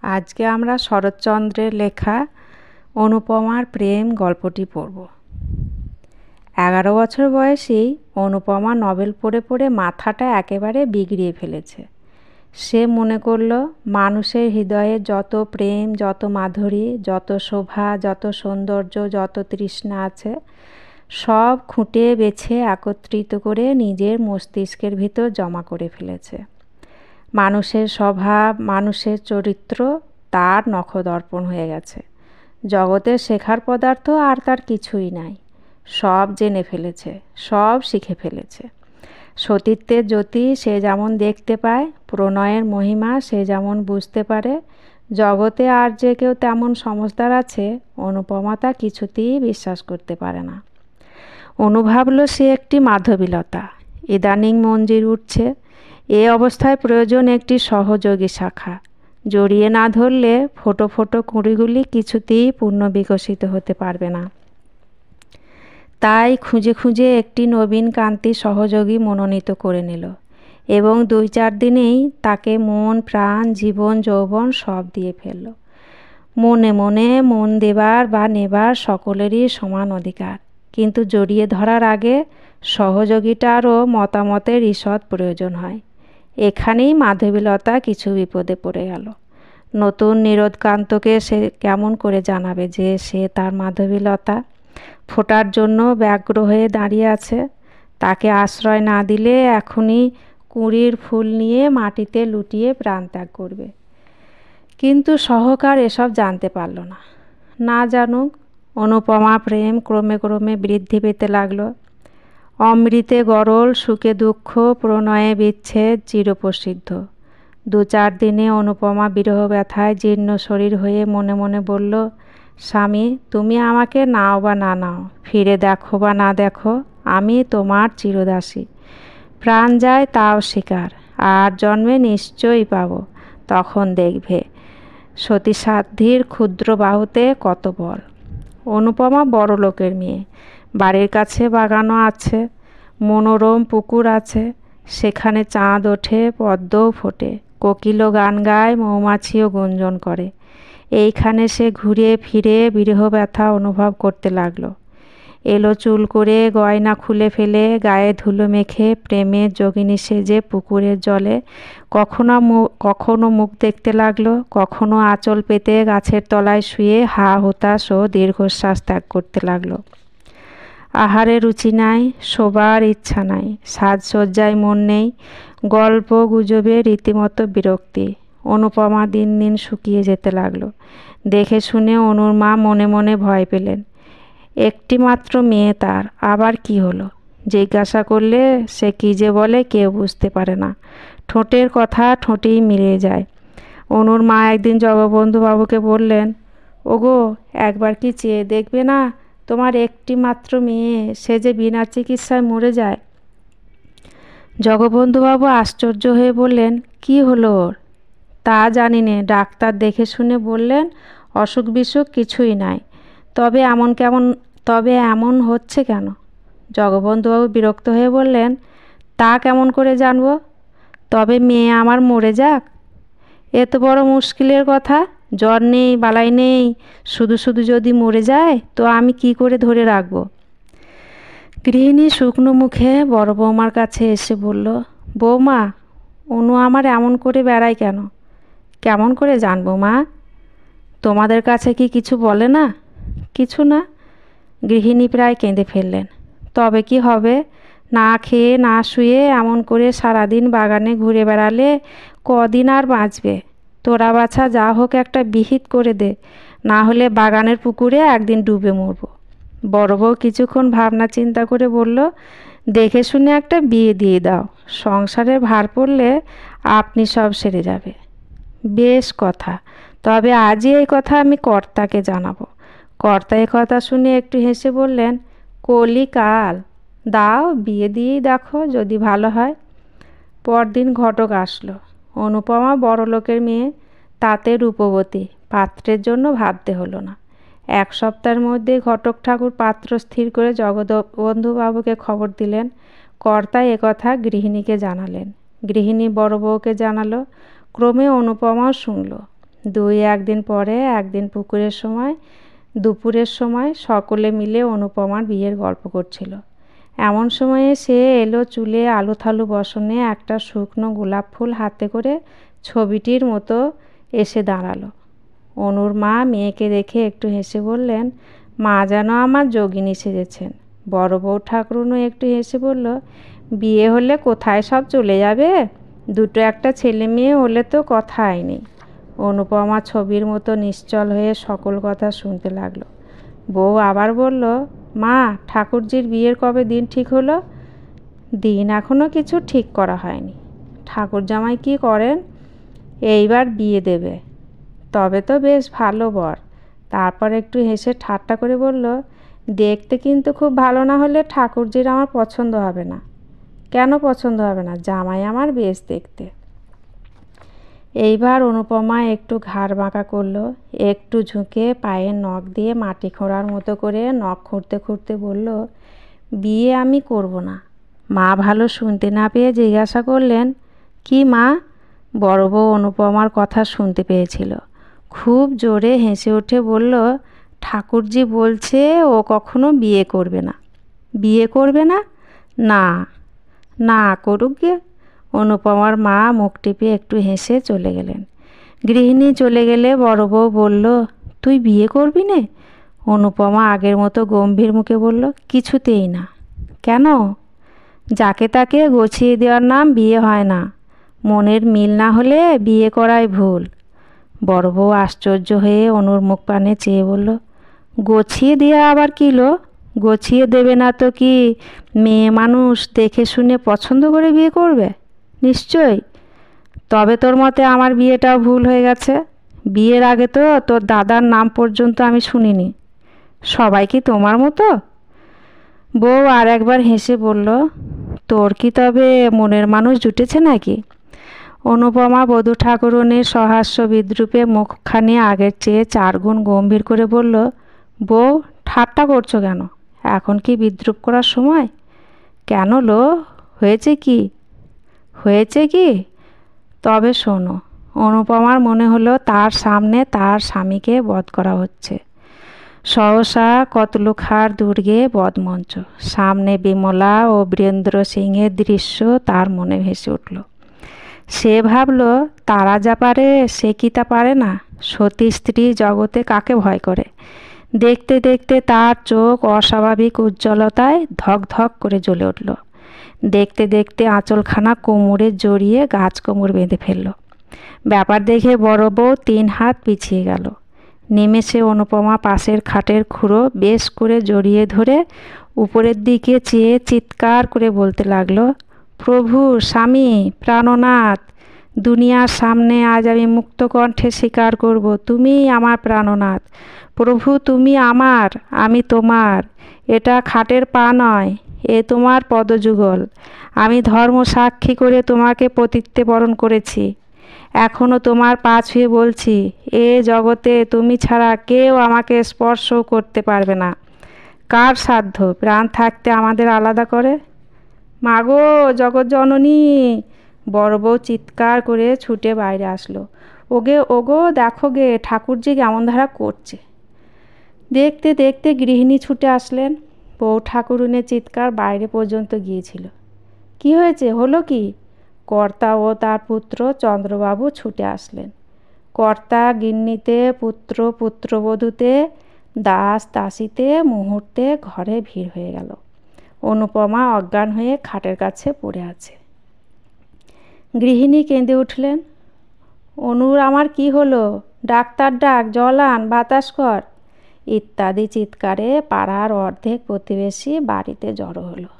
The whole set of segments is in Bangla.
আজকে আমরা শরৎচন্দ্রের লেখা অনুপমার প্রেম গল্পটি পড়ব। 11 বছর বয়সেই অনুপমা নভেল পড়ে পড়ে মাথাটা একেবারে বিগড়িয়ে ফেলেছে। সে মনে করল মানুষের হৃদয়ে যত প্রেম, যত মাধুরী, যত শোভা, যত সৌন্দর্য, যত তৃষ্ণা আছে, সব খুঁটে বেছে একত্রিত করে নিজের মস্তিষ্কের ভিতর জমা করে ফেলেছে। মানুষের স্বভাব, মানুষের চরিত্র তার নখদর্পণ হয়ে গেছে। জগতের শেখার পদার্থ আর তার কিছুই নাই। সব জেনে ফেলেছে, সব শিখে ফেলেছে। সতীত্বের জ্যোতি সে যেমন দেখতে পায়, প্রণয়ের মহিমা সে যেমন বুঝতে পারে, জগতে আর যে কেউ তেমন সমজদার আছে, অনুপমা তা কিছুতেই বিশ্বাস করতে পারে না। অনু ভাবল সে একটি মাধবীলতা, ইদানিং মঞ্জির উঠছে। এ অবস্থায় প্রয়োজন একটি সহযোগী শাখা। জড়িয়ে না ধরলে ফোটো ফোটো কুঁড়িগুলি কিছুতেই পূর্ণ বিকশিত হতে পারবে না। তাই খুঁজে খুঁজে একটি নবীন কান্তি সহযোগী মনোনীত করে নিল এবং 2-4 দিনেই তাকে মন, প্রাণ, জীবন, যৌবন সব দিয়ে ফেলল। মনে মনে মন দেবার বা নেবার সকলেরই সমান অধিকার, কিন্তু জড়িয়ে ধরার আগে সহযোগিতারও মতামতের ঈষৎ প্রয়োজন হয়। এখানেই মাধবীলতা কিছু বিপদে পড়ে গেল। নতুন নিরোধকান্তকে সে কেমন করে জানাবে যে সে তার মাধবীলতা? ফোটার জন্য ব্যগ্র হয়ে দাঁড়িয়ে আছে। তাকে আশ্রয় না দিলে এখনই কুঁড়ির ফুল নিয়ে মাটিতে লুটিয়ে প্রাণত্যাগ করবে। কিন্তু সহকার এসব জানতে পারল না। না জানুক, অনুপমা প্রেম ক্রমে ক্রমে বৃদ্ধি পেতে লাগলো। অমৃতে গরল, সুখে দুঃখ, প্রণয়ে বিচ্ছেদ চিরপ্রসিদ্ধ। 2-4 দিনে অনুপমা বিরহ ব্যথায় জীর্ণ শরীর হয়ে মনে মনে বলল, স্বামী, তুমি আমাকে নাও বা না নাও, ফিরে দেখো বা না দেখো, আমি তোমার চিরদাসী। প্রাণ যায় তাও স্বীকার, আর জন্মে নিশ্চয়ই পাব। তখন দেখবে সতীসাধ্যির ক্ষুদ্র বাহুতে কত বল। অনুপমা বড় লোকের মেয়ে। বাড়ির কাছে বাগানও আছে, মনোরম পুকুর আছে। সেখানে চাঁদ ওঠে, পদ্মও ফোটে, কোকিলও গান গায়, মৌমাছিও গুঞ্জন করে। এইখানে সে ঘুরে ফিরে বিরহ ব্যথা অনুভব করতে লাগলো। এলো চুল করে, গয়না খুলে ফেলে, গায়ে ধুলো মেখে, প্রেমের যোগিনী সেজে পুকুরের জলে কখনো মুখ দেখতে লাগলো, কখনো আঁচল পেতে গাছের তলায় শুয়ে হা হুতাশ ও দীর্ঘশ্বাস ত্যাগ করতে লাগলো। আহারে রুচি নাই, শোবার ইচ্ছা নাই, সাজসজ্জায় মন নেই, গল্প গুজবে রীতিমতো বিরক্তি। অনুপমা দিন দিন শুকিয়ে যেতে লাগলো। দেখে শুনে অনুর মা মনে মনে ভয় পেলেন। একটি মাত্র মেয়ে তার, আবার কি হলো? জিজ্ঞাসা করলে সে কী যে বলে কেউ বুঝতে পারে না। ঠোঁটের কথা ঠোঁটেই মিলিয়ে যায়। অনুর মা একদিন জগবন্ধু বাবুকে বললেন, ওগো, একবার কি চেয়ে দেখবে না, তোমার একটি মাত্র মেয়ে, সে যে বিনা চিকিৎসায় মরে যায়। জগবন্ধুবাবু আশ্চর্য হয়ে বললেন, কি হলো ওর? তা জানি নে, ডাক্তার দেখে শুনে বললেন অসুখ বিসুখ কিছুই নাই। তবে এমন হচ্ছে কেন? জগবন্ধুবাবু বিরক্ত হয়ে বললেন, তা কেমন করে জানবো? তবে মেয়ে আমার মরে যাক, এ তো বড় মুশকিলের কথা। জ্বর নেই, বালাই নেই, শুধু শুধু যদি মরে যায় তো আমি কি করে ধরে রাখবো? গৃহিণী শুকনো মুখে বড় বৌমার কাছে এসে বলল, বৌমা, অনু আমার এমন করে বেড়ায় কেন? কেমন করে জানবো মা? তোমাদের কাছে কি কিছু বলে না? কিছু না। গৃহিণী প্রায় কেঁদে ফেললেন। তবে কি হবে? না খেয়ে না শুয়ে এমন করে সারাদিন বাগানে ঘুরে বেড়ালে কদিন আর বাঁচবে? তোরা বাছা যা হোক একটা বিহিত করে দে, না হলে বাগানের পুকুরে একদিন ডুবে মরবো। বড় বউ কিছুক্ষণ ভাবনা চিন্তা করে বলল, দেখে শুনে একটা বিয়ে দিয়ে দাও, সংসারের ভার পড়লে আপনি সব সেরে যাবে। বেশ কথা, তবে আজই এই কথা আমি কর্তাকে জানাবো। কর্তা এ কথা শুনে একটু হেসে বললেন, কলিকাল, দাও, বিয়ে দিয়েই দেখো, যদি ভালো হয়। পরদিন ঘটক আসলো। অনুপমা বড় লোকের মেয়ে, তাতে রূপবতী, পাত্রের জন্য ভাবতে হলো না। 1 সপ্তাহের মধ্যে ঘটক ঠাকুর পাত্র স্থির করে জগবন্ধুবাবুকে খবর দিলেন। কর্তা একথা গৃহিণীকে জানালেন, গৃহিণী বড় বউকে জানালো, ক্রমে অনুপমাও শুনল। একদিন পরে একদিন দুপুরের সময় সকলে মিলে অনুপমার বিয়ের গল্প করছিল। এমন সময়ে সে এলো চুলে আলু থালু বসনে একটা শুকনো গোলাপ ফুল হাতে করে ছবিটির মতো এসে দাঁড়ালো। অনুর মা মেয়েকে দেখে একটু হেসে বললেন, মা যেন আমার যোগিনী সেজেছেন। বড় বউ ঠাকুরুনও একটু হেসে বলল, বিয়ে হলে কোথায় সব চলে যাবে, দুটো একটা ছেলে মেয়ে হলে তো কথাই নেই। অনুপমা ছবির মতো নিশ্চল হয়ে সকল কথা শুনতে লাগলো। বউ আবার বলল, মা ঠাকুরজির বিয়ের কবে দিন ঠিক হলো? দিন এখনো কিছু ঠিক করা হয়নি। ঠাকুর জামাই কি করেন? এইবার বিয়ে দেবে। তবে তো বেশ ভালো বর। তারপর একটু হেসে ঠাট্টা করে বলল, দেখতে কিন্তু খুব ভালো না হলে ঠাকুরজির আমার পছন্দ হবে না। কেন পছন্দ হবে না? জামাই আমার বেশ দেখতে। এইবার অনুপমা একটু ঘাড় বাঁকা করলো, একটু ঝুঁকে পায়ের নখ দিয়ে মাটি খোঁড়ার মতো করে নখ খুঁড়তে খুঁড়তে বলল, বিয়ে আমি করব না। মা ভালো শুনতে না পেয়ে জিজ্ঞাসা করলেন, কি মা? বড় বউ অনুপমার কথা শুনতে পেয়েছিল। খুব জোরে হেসে উঠে বলল, ঠাকুরজি বলছে ও কখনো বিয়ে করবে না। বিয়ে করবে না? না না করুক গে। অনুপমার মা মুখ টিপে একটু হেসে চলে গেলেন। গৃহিণী চলে গেলে বড় বউ বলল, তুই বিয়ে করবি নে? অনুপমা আগের মতো গম্ভীর মুখে বলল, কিছুতেই না। কেন? যাকে তাকে গছিয়ে দেওয়ার নাম বিয়ে হয় না। মনের মিল না হলে বিয়ে করাই ভুল। বড় বউ আশ্চর্য হয়ে অনুর মুখ পানে চেয়ে বলল, গছিয়ে দেওয়া আবার কি লো? গছিয়ে দেবে না তো কি মেয়ে মানুষ দেখে শুনে পছন্দ করে বিয়ে করবে? নিশ্চয়ই। তবে তোর মতে আমার বিয়েটাও ভুল হয়ে গেছে। বিয়ের আগে তো তোর দাদার নাম পর্যন্ত আমি শুনিনি। সবাই কি তোমার মতো? বউ আর একবার হেসে বলল, তোর কি তবে মনের মানুষ জুটেছে নাকি? অনুপমা বধূ ঠাকুরুনের সহাস্য বিদ্রূপে মুখখানি আগের চেয়ে 4 গুণ গম্ভীর করে বলল, বউ ঠাট্টা করছো কেন? এখন কি বিদ্রূপ করার সময়? কেন লো, হয়েছে কি? হয়েছে কি? তবে শোনো। অনুপমার মনে হলো তার সামনে তার স্বামীকে বধ করা হচ্ছে। সহসা কতলুখার দুর্গে বধমঞ্চ, সামনে বিমলা ও বীরেন্দ্র সিংহের দৃশ্য তার মনে ভেসে উঠল। সে ভাবল, তারা যা পারে সে কি তা পারে না? সতী স্ত্রী জগতে কাকে ভয় করে? দেখতে দেখতে তার চোখ অস্বাভাবিক উজ্জ্বলতায় ধক ধক করে জ্বলে উঠল। দেখতে দেখতে আঁচলখানা কোমরে জড়িয়ে গাছ কোমর বেঁধে ফেলল। ব্যাপার দেখে বড় বউ 3 হাত পিছিয়ে গেল। নেমেষে অনুপমা পাশের খাটের খুঁড়ো বেশ করে জড়িয়ে ধরে উপরের দিকে চেয়ে চিৎকার করে বলতে লাগলো, প্রভু স্বামী প্রাণনাথ, দুনিয়ার সামনে আজ আমি মুক্ত কণ্ঠে স্বীকার করব, তুমিই আমার প্রাণনাথ। প্রভু তুমি আমার, আমি তোমার। এটা খাটের পা নয়, এ তোমার পদযুগল। আমি ধর্ম সাক্ষী করে তোমাকে পতিত্বে বরণ করেছি। এখনও তোমার পা ছুঁয়ে বলছি, এ জগতে তুমি ছাড়া কেউ আমাকে স্পর্শ করতে পারবে না। কার সাধ্য প্রাণ থাকতে আমাদের আলাদা করে? মাগো জগৎজননী! বড় বউ চিৎকার করে ছুটে বাইরে আসলো। ওগে ওগো দেখো গে ঠাকুরজি কেমন ধারা করছে। দেখতে দেখতে গৃহিণী ছুটে আসলেন। বউ ঠাকুরুনের চিৎকার বাইরে পর্যন্ত গিয়েছিল। কি হয়েছে, হলো কি? কর্তা ও তার পুত্র চন্দ্রবাবু ছুটে আসলেন। কর্তা গিন্নিতে, পুত্র পুত্রবধূতে, দাস দাসীতে মুহূর্তে ঘরে ভিড় হয়ে গেল। অনুপমা অজ্ঞান হয়ে খাটের কাছে পড়ে আছে। গৃহিণী কেঁদে উঠলেন, অনুর আমার কি হলো? ডাক্তার ডাক, জল আন, বাতাস কর ইত্যাদি চিৎকারে পাড়ার অর্ধেক প্রতিবেশী বাড়িতে জড়ো হলো।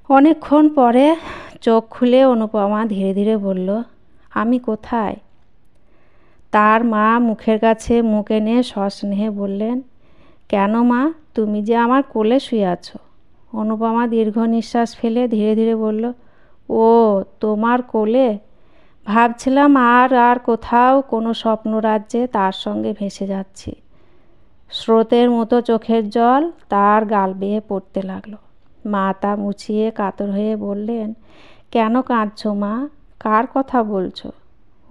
অনেকক্ষণ পরে চোখ খুলে অনুপমা ধীরে ধীরে বলল, আমি কোথায়? তার মা মুখের কাছে মুখ এনে সস্নেহে বললেন, কেন মা, তুমি যে আমার কোলে শুয়ে আছো। অনুপমা দীর্ঘ নিঃশ্বাস ফেলে ধীরে ধীরে বলল, ও তোমার কোলে? ভাবছিলাম আর কোথাও কোনো স্বপ্নরাজ্যে তার সঙ্গে ভেসে যাচ্ছি। স্রোতের মতো চোখের জল তার গাল বেয়ে পড়তে লাগলো। মা তা মুছিয়ে কাতর হয়ে বললেন, কেন কাঁদছো মা? কার কথা বলছো?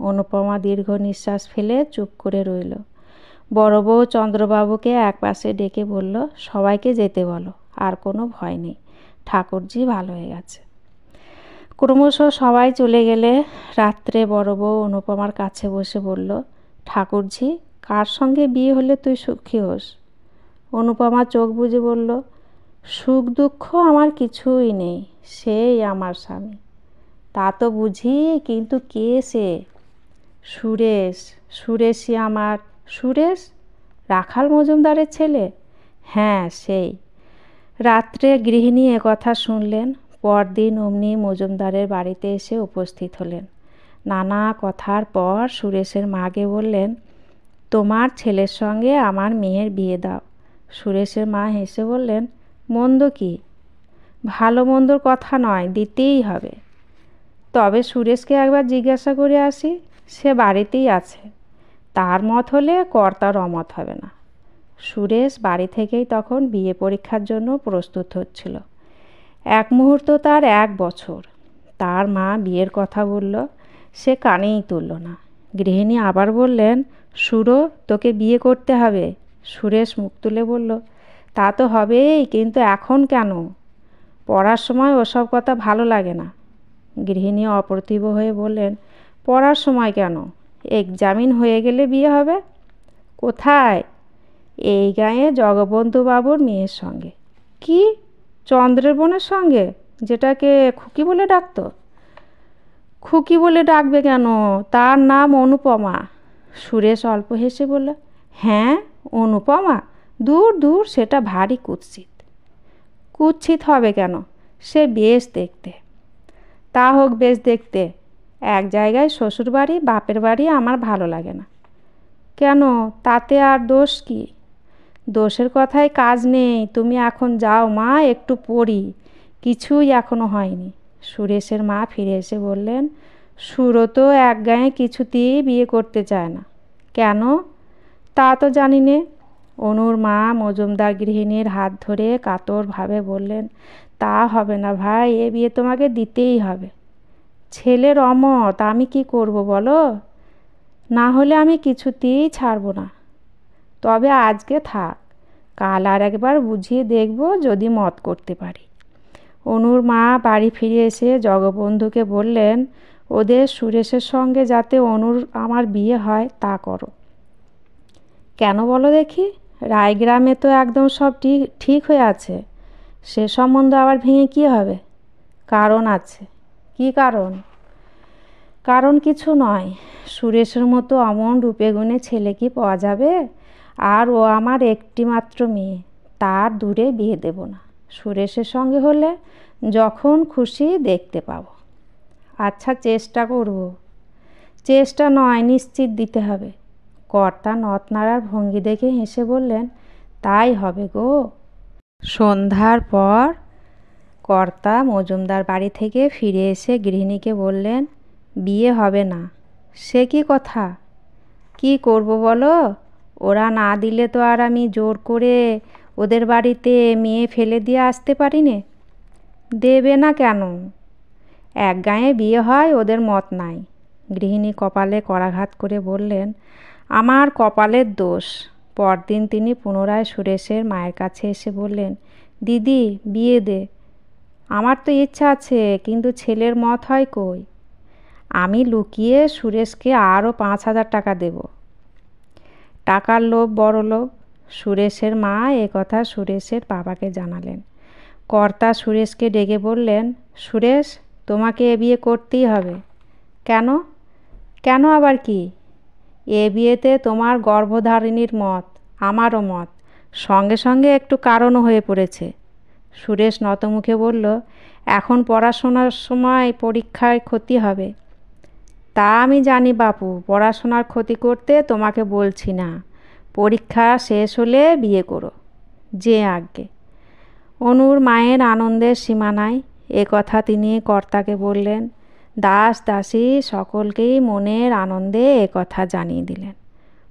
অনুপমা দীর্ঘ নিঃশ্বাস ফেলে চুপ করে রইল। বড় বউ চন্দ্রবাবুকে একপাশে ডেকে বলল, সবাইকে যেতে বলো, আর কোনো ভয় নেই, ঠাকুরজি ভালো হয়ে গেছে। ক্রমশ সবাই চলে গেলে রাত্রে বড় বউ অনুপমার কাছে বসে বলল, ঠাকুরজি, কার সঙ্গে বিয়ে হলে তুই সুখী হোস? অনুপমা চোখ বুজে বলল, সুখ দুঃখ আমার কিছুই নেই, সেই আমার স্বামী। তা তো বুঝি, কিন্তু কে সে? সুরেশ। সুরেশই আমার। সুরেশ? রাখাল মজুমদারের ছেলে? হ্যাঁ, সেই। রাত্রে গৃহিণী একথা শুনলেন। পরদিন অমনি মজুমদারের বাড়িতে এসে উপস্থিত হলেন। নানা কথার পর সুরেশের মাকে বললেন, তোমার ছেলের সঙ্গে আমার মেয়ের বিয়ে দাও। সুরেশের মা হেসে বললেন, মন্দ কি? ভালো মন্দর কথা নয়, দিতেই হবে। তবে সুরেশকে একবার জিজ্ঞাসা করে আসি, সে বাড়িতেই আছে। তার মত হলে কর্তার অমত হবে না। সুরেশ বাড়ি থেকেই তখন বিয়ে পরীক্ষার জন্য প্রস্তুত হচ্ছিল। এক মুহূর্ত তার 1 বছর। তার মা বিয়ের কথা বলল, সে কানেই তুলল না। গৃহিণী আবার বললেন, সুরো, তোকে বিয়ে করতে হবে। সুরেশ মুখ তুলে বলল, তা তো হবেই, কিন্তু এখন কেন? পড়ার সময় ওসব কথা ভালো লাগে না। গৃহিণী অপ্রতিভ হয়ে বললেন, পড়ার সময় কেন? এক্সামিন হয়ে গেলে বিয়ে হবে। কোথায়? এই গাঁয়ে জগবন্ধু বাবুর মেয়ের সঙ্গে। কি? চন্দ্রের বোনের সঙ্গে, যেটাকে খুকি বলে ডাকতো? খুকি বলে ডাকবে কেন? তার নাম অনুপমা। সুরেশ অল্প হেসে বলল, হ্যাঁ, অনুপমা? দূর দূর, সেটা ভারী কুৎসিত। কুৎসিত হবে কেন? সে বেশ দেখতে। তা হোক বেশ দেখতে। এক জায়গায় শ্বশুরবাড়ি বাপের বাড়ি আমার ভালো লাগে না। কেন? তাতে আর দোষ কি? দোষের কথায় কাজ নেই। তুমি এখন যাও মা, একটু পড়ি। কিছুই এখনো হয়নি। সুরেশের মা ফিরে এসে বললেন, সুরো তো এক গায়ে কিছুতেই বিয়ে করতে চায় না। কেন? তা তো জানি নে। অনুর মা মজুমদার গৃহিণীর হাত ধরে কাতরভাবে বললেন, তা হবে না ভাই, এ বিয়ে তোমাকে দিতেই হবে। ছেলের অমত, আমি কি করব বলো? না হলে আমি কিছুতেই ছাড়ব না। তবে আজকে থাক, কাল আর একবার বুঝিয়ে দেখব, যদি মত করতে পারি। অনুর মা বাড়ি ফিরে এসে জগবন্ধুকে বললেন, ওদের সুরেশের সঙ্গে যাতে অনুর আমার বিয়ে হয় তা করো। কেন বলো দেখি? রায়গ্রামে তো একদম সব ঠিক হয়ে আছে। সে সম্বন্ধ আবার ভেঙে কী হবে? কারণ আছে। কি কারণ? কারণ কিছু নয়। সুরেশের মতো অমন রূপে গুণে ছেলে কি পাওয়া যাবে? আর ও আমার একটি মাত্র মেয়ে, তার দূরে বিয়ে দেব না। সুরেশের সঙ্গে হলে যখন খুশি দেখতে পাবো। আচ্ছা, চেষ্টা করব। চেষ্টা নয়, নিশ্চিত দিতে হবে। কর্তা নথ নাড়ার ভঙ্গি দেখে হেসে বললেন, তাই হবে গো। সন্ধ্যার পর কর্তা মজুমদার বাড়ি থেকে ফিরে এসে গৃহিণীকে বললেন, বিয়ে হবে না। সে কি কথা? কি করব বলো? ওরা না দিলে তো আর আমি জোর করে ওদের বাড়িতে মেয়ে ফেলে দিয়ে আসতে পারি নে। দেবে না কেন? এক গাঁয়ে বিয়ে হয়, ওদের মত নাই। গৃহিণী কপালে করাঘাত করে বললেন, আমার কপালের দোষ। পরদিন তিনি পুনরায় সুরেশের মায়ের কাছে এসে বললেন, দিদি, বিয়ে দে। আমার তো ইচ্ছা আছে, কিন্তু ছেলের মত হয় কই? আমি লুকিয়ে সুরেশকে আরও 5,000 টাকা দেব। টাকার লোভ বড় লোভ। সুরেশের মা কথা সুরেশের বাবাকে জানালেন। কর্তা সুরেশকে ডেকে বললেন, সুরেশ, তোমাকে এ বিয়ে করতেই হবে। কেন? কেন আবার কি? এ বিয়েতে তোমার গর্ভধারিণীর মত, আমারও মত, সঙ্গে সঙ্গে একটু কারণও হয়ে পড়েছে। সুরেশ নতমুখে বলল, এখন পড়াশোনার সময় পরীক্ষায় ক্ষতি হবে। তা আমি জানি বাপু, পড়াশোনার ক্ষতি করতে তোমাকে বলছি না। পরীক্ষা শেষ হলে বিয়ে করো, যে আজ্ঞে। অনুর মায়ের আনন্দের সীমা নাই। এ কথা তিনি কর্তাকে বললেন। দাস দাসী সকলকেই মনের আনন্দে এ কথা জানিয়ে দিলেন।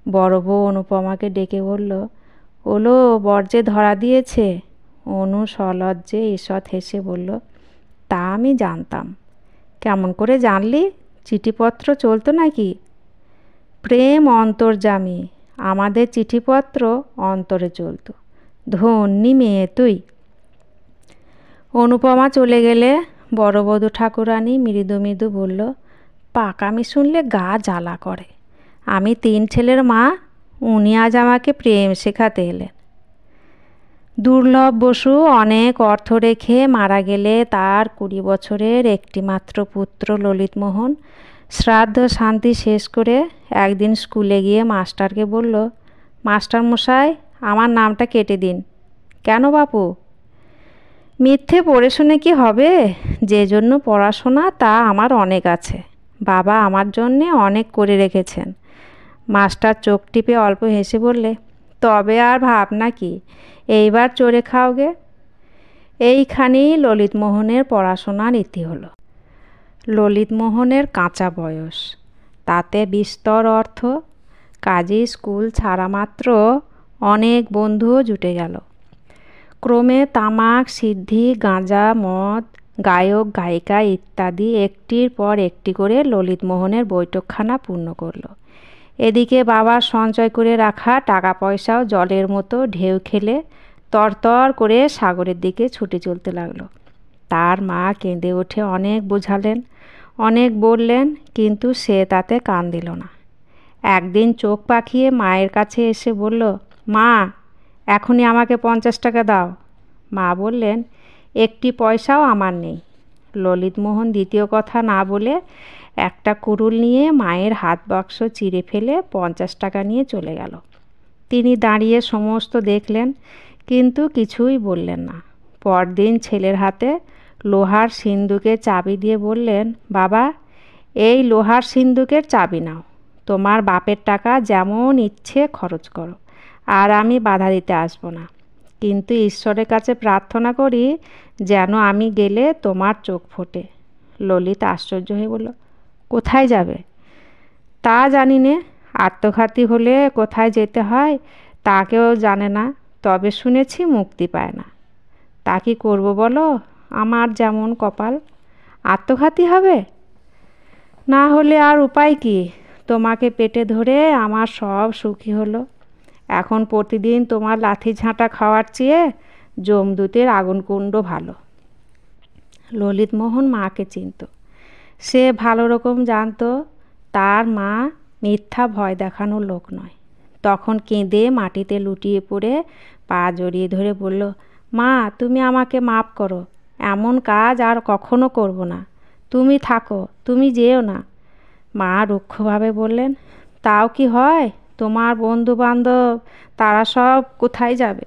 বড় বউ অনুপমাকে ডেকে বলল, ওলো, বর্জে ধরা দিয়েছে। অনু সলজ্জে ঈষৎ হেসে বলল, তা আমি জানতাম। কেমন করে জানলি? চিঠিপত্র চলতো নাকি? প্রেম অন্তর্যামী, আমাদের চিঠিপত্র অন্তরে চলতো। ধন্যী মেয়ে তুই। অনুপমা চলে গেলে বড়বধূ ঠাকুরানী মৃদু মৃদু বলল, পাকামি শুনলে গা জ্বালা করে। আমি 3 ছেলের মা, উনি আজ আমাকে প্রেম শেখাতে এলেন। দুর্লভ বসু অনেক অর্থ রেখে মারা গেলে তার 20 বছরের একটিমাত্র পুত্র ললিতমোহন শ্রাদ্ধ শান্তি শেষ করে একদিন স্কুলে গিয়ে মাস্টারকে বলল, মাস্টার মশাই, আমার নামটা কেটে দিন। কেন বাপু? মিথ্যে পড়ে শুনে কি হবে? যে জন্য পড়াশোনা তা আমার অনেক আছে। বাবা আমার জন্যে অনেক করে রেখেছেন। মাস্টার চোখ টিপে অল্প হেসে বললে, তবে আর ভাবনা কি, এইবার চড়ে খাওগে। এইখানেই ললিতমোহনের পড়াশোনার ইতি হলো। ললিতমোহনের কাঁচা বয়স, তাতে বিস্তর অর্থ, কাজেই স্কুল ছাড়া মাত্র অনেক বন্ধুও জুটে গেল। ক্রমে তামাক, সিদ্ধি, গাঁজা, মদ, গায়ক গায়িকা ইত্যাদি একটির পর একটি করে ললিতমোহনের বৈঠকখানা পূর্ণ করল। এদিকে বাবার সঞ্চয় করে রাখা টাকা পয়সাও জলের মতো ঢেউ খেলে তরতর করে সাগরের দিকে ছুটে চলতে লাগলো। তার মা কেঁদে উঠে অনেক বোঝালেন, অনেক বললেন, কিন্তু সে তাতে কান দিল না। একদিন চোখ পাকিয়ে মায়ের কাছে এসে বলল, মা, এখনই আমাকে 50 টাকা দাও। মা বললেন, একটি পয়সাও আমার নেই। ললিতমোহন দ্বিতীয় কথা না বলে একটা কুড়ুল নিয়ে মায়ের হাত বাক্স চিরে ফেলে 50 টাকা নিয়ে চলে গেল। তিনি দাঁড়িয়ে সমস্ত দেখলেন, কিন্তু কিছুই বললেন না। পরদিন ছেলের হাতে লোহার সিন্দুকের চাবি দিয়ে বললেন, বাবা, এই লোহার সিন্দুকের চাবি নাও। তোমার বাপের টাকা যেমন ইচ্ছে খরচ করো, আর আমি বাধা দিতে আসবো না। কিন্তু ঈশ্বরের কাছে প্রার্থনা করি যেন আমি গেলে তোমার চোখ ফোটে। ললিত আশ্চর্য হয়ে বলল, কোথায় যাবে? তা জানি নে। আত্মঘাতী হলে কোথায় যেতে হয় তা কেউ জানে না, তবে শুনেছি মুক্তি পায় না। তা কি করবো বলো? আমার যেমন কপাল। আত্মঘাতী হবে? না হলে আর উপায় কি? তোমাকে পেটে ধরে আমার সব সুখী হলো। এখন প্রতিদিন তোমার লাথি ঝাঁটা খাওয়ার চেয়ে যমদূতের আগুনকুণ্ড ভালো। ললিতমোহন মাকে চিনত। সে ভালো রকম জানত তার মা মিথ্যা ভয় দেখানোর লোক নয়। তখন কেঁদে মাটিতে লুটিয়ে পড়ে পা জড়িয়ে ধরে বলল, মা, তুমি আমাকে মাপ করো। এমন কাজ আর কখনো করব না। তুমি থাকো, তুমি যেও না। মা রুক্ষভাবে বললেন, তাও কি হয়? তোমার বন্ধু বান্ধব তারা সব কোথায় যাবে?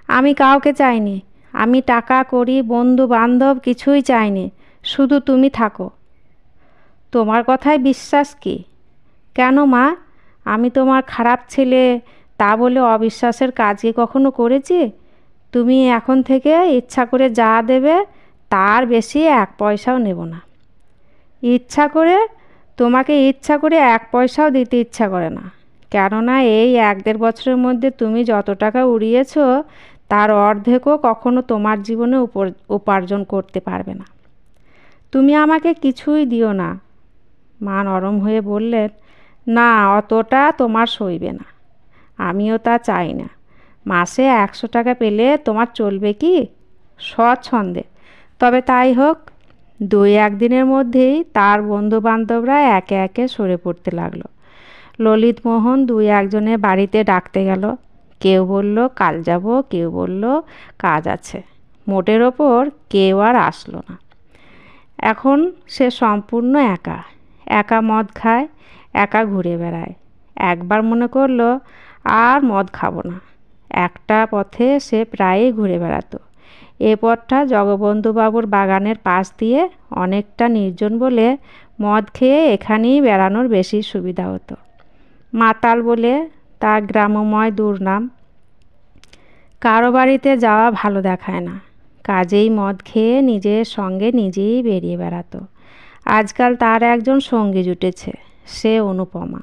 আমি কাউকে চাইনি। আমি টাকা কড়ি, বন্ধু বান্ধব কিছুই চাইনি, শুধু তুমি থাকো। তোমার কথায় বিশ্বাস কি? কেন মা, আমি তোমার খারাপ ছেলে তা বলে অবিশ্বাসের কাজ কি কখনো করেছি? তুমি এখন থেকে ইচ্ছা করে যা দেবে তার বেশি 1 পয়সাও নেব না। ইচ্ছা করে? তোমাকে ইচ্ছা করে 1 পয়সাও দিতে ইচ্ছা করে না। কেননা এই 1-1.5 বছরের মধ্যে তুমি যত টাকা উড়িয়েছ তার অর্ধেকও কখনো তোমার জীবনে উপার্জন করতে পারবে না। তুমি আমাকে কিছুই দিও না। মা নরম হয়ে বললেন, না, অতটা তোমার সইবে না। আমিও তা চাই না। মাসে 100 টাকা পেলে তোমার চলবে কি? স্বচ্ছন্দে। তবে তাই হোক। 2-1 দিনের মধ্যেই তার বন্ধুবান্ধবরা একে একে সরে পড়তে লাগলো। ললিতমোহন 2-1 জনের বাড়িতে ডাকতে গেল। কেউ বলল কাল যাব, কেউ বলল কাজ আছে। মোটের ওপর কেউ আর আসলো না। এখন সে সম্পূর্ণ একা। একা মদ খায়, একা ঘুরে বেড়ায়। একবার মনে করলো আর মদ খাবো না। একটা পথে সে প্রায়ই ঘুরে বেড়াতো। এ পথটা জগবন্ধুবাবুর বাগানের পাশ দিয়ে অনেকটা নির্জন বলে মদ খেয়ে এখানেই বেড়ানোর বেশি সুবিধা হতো। মাতাল বলে তার গ্রামময় দুর্নাম। কারো বাড়িতে যাওয়া ভালো দেখায় না, কাজেই মদ খেয়ে নিজের সঙ্গে নিজেই বেরিয়ে বেড়াতো। আজকাল তার একজন সঙ্গী জুটেছে, সে অনুপমা।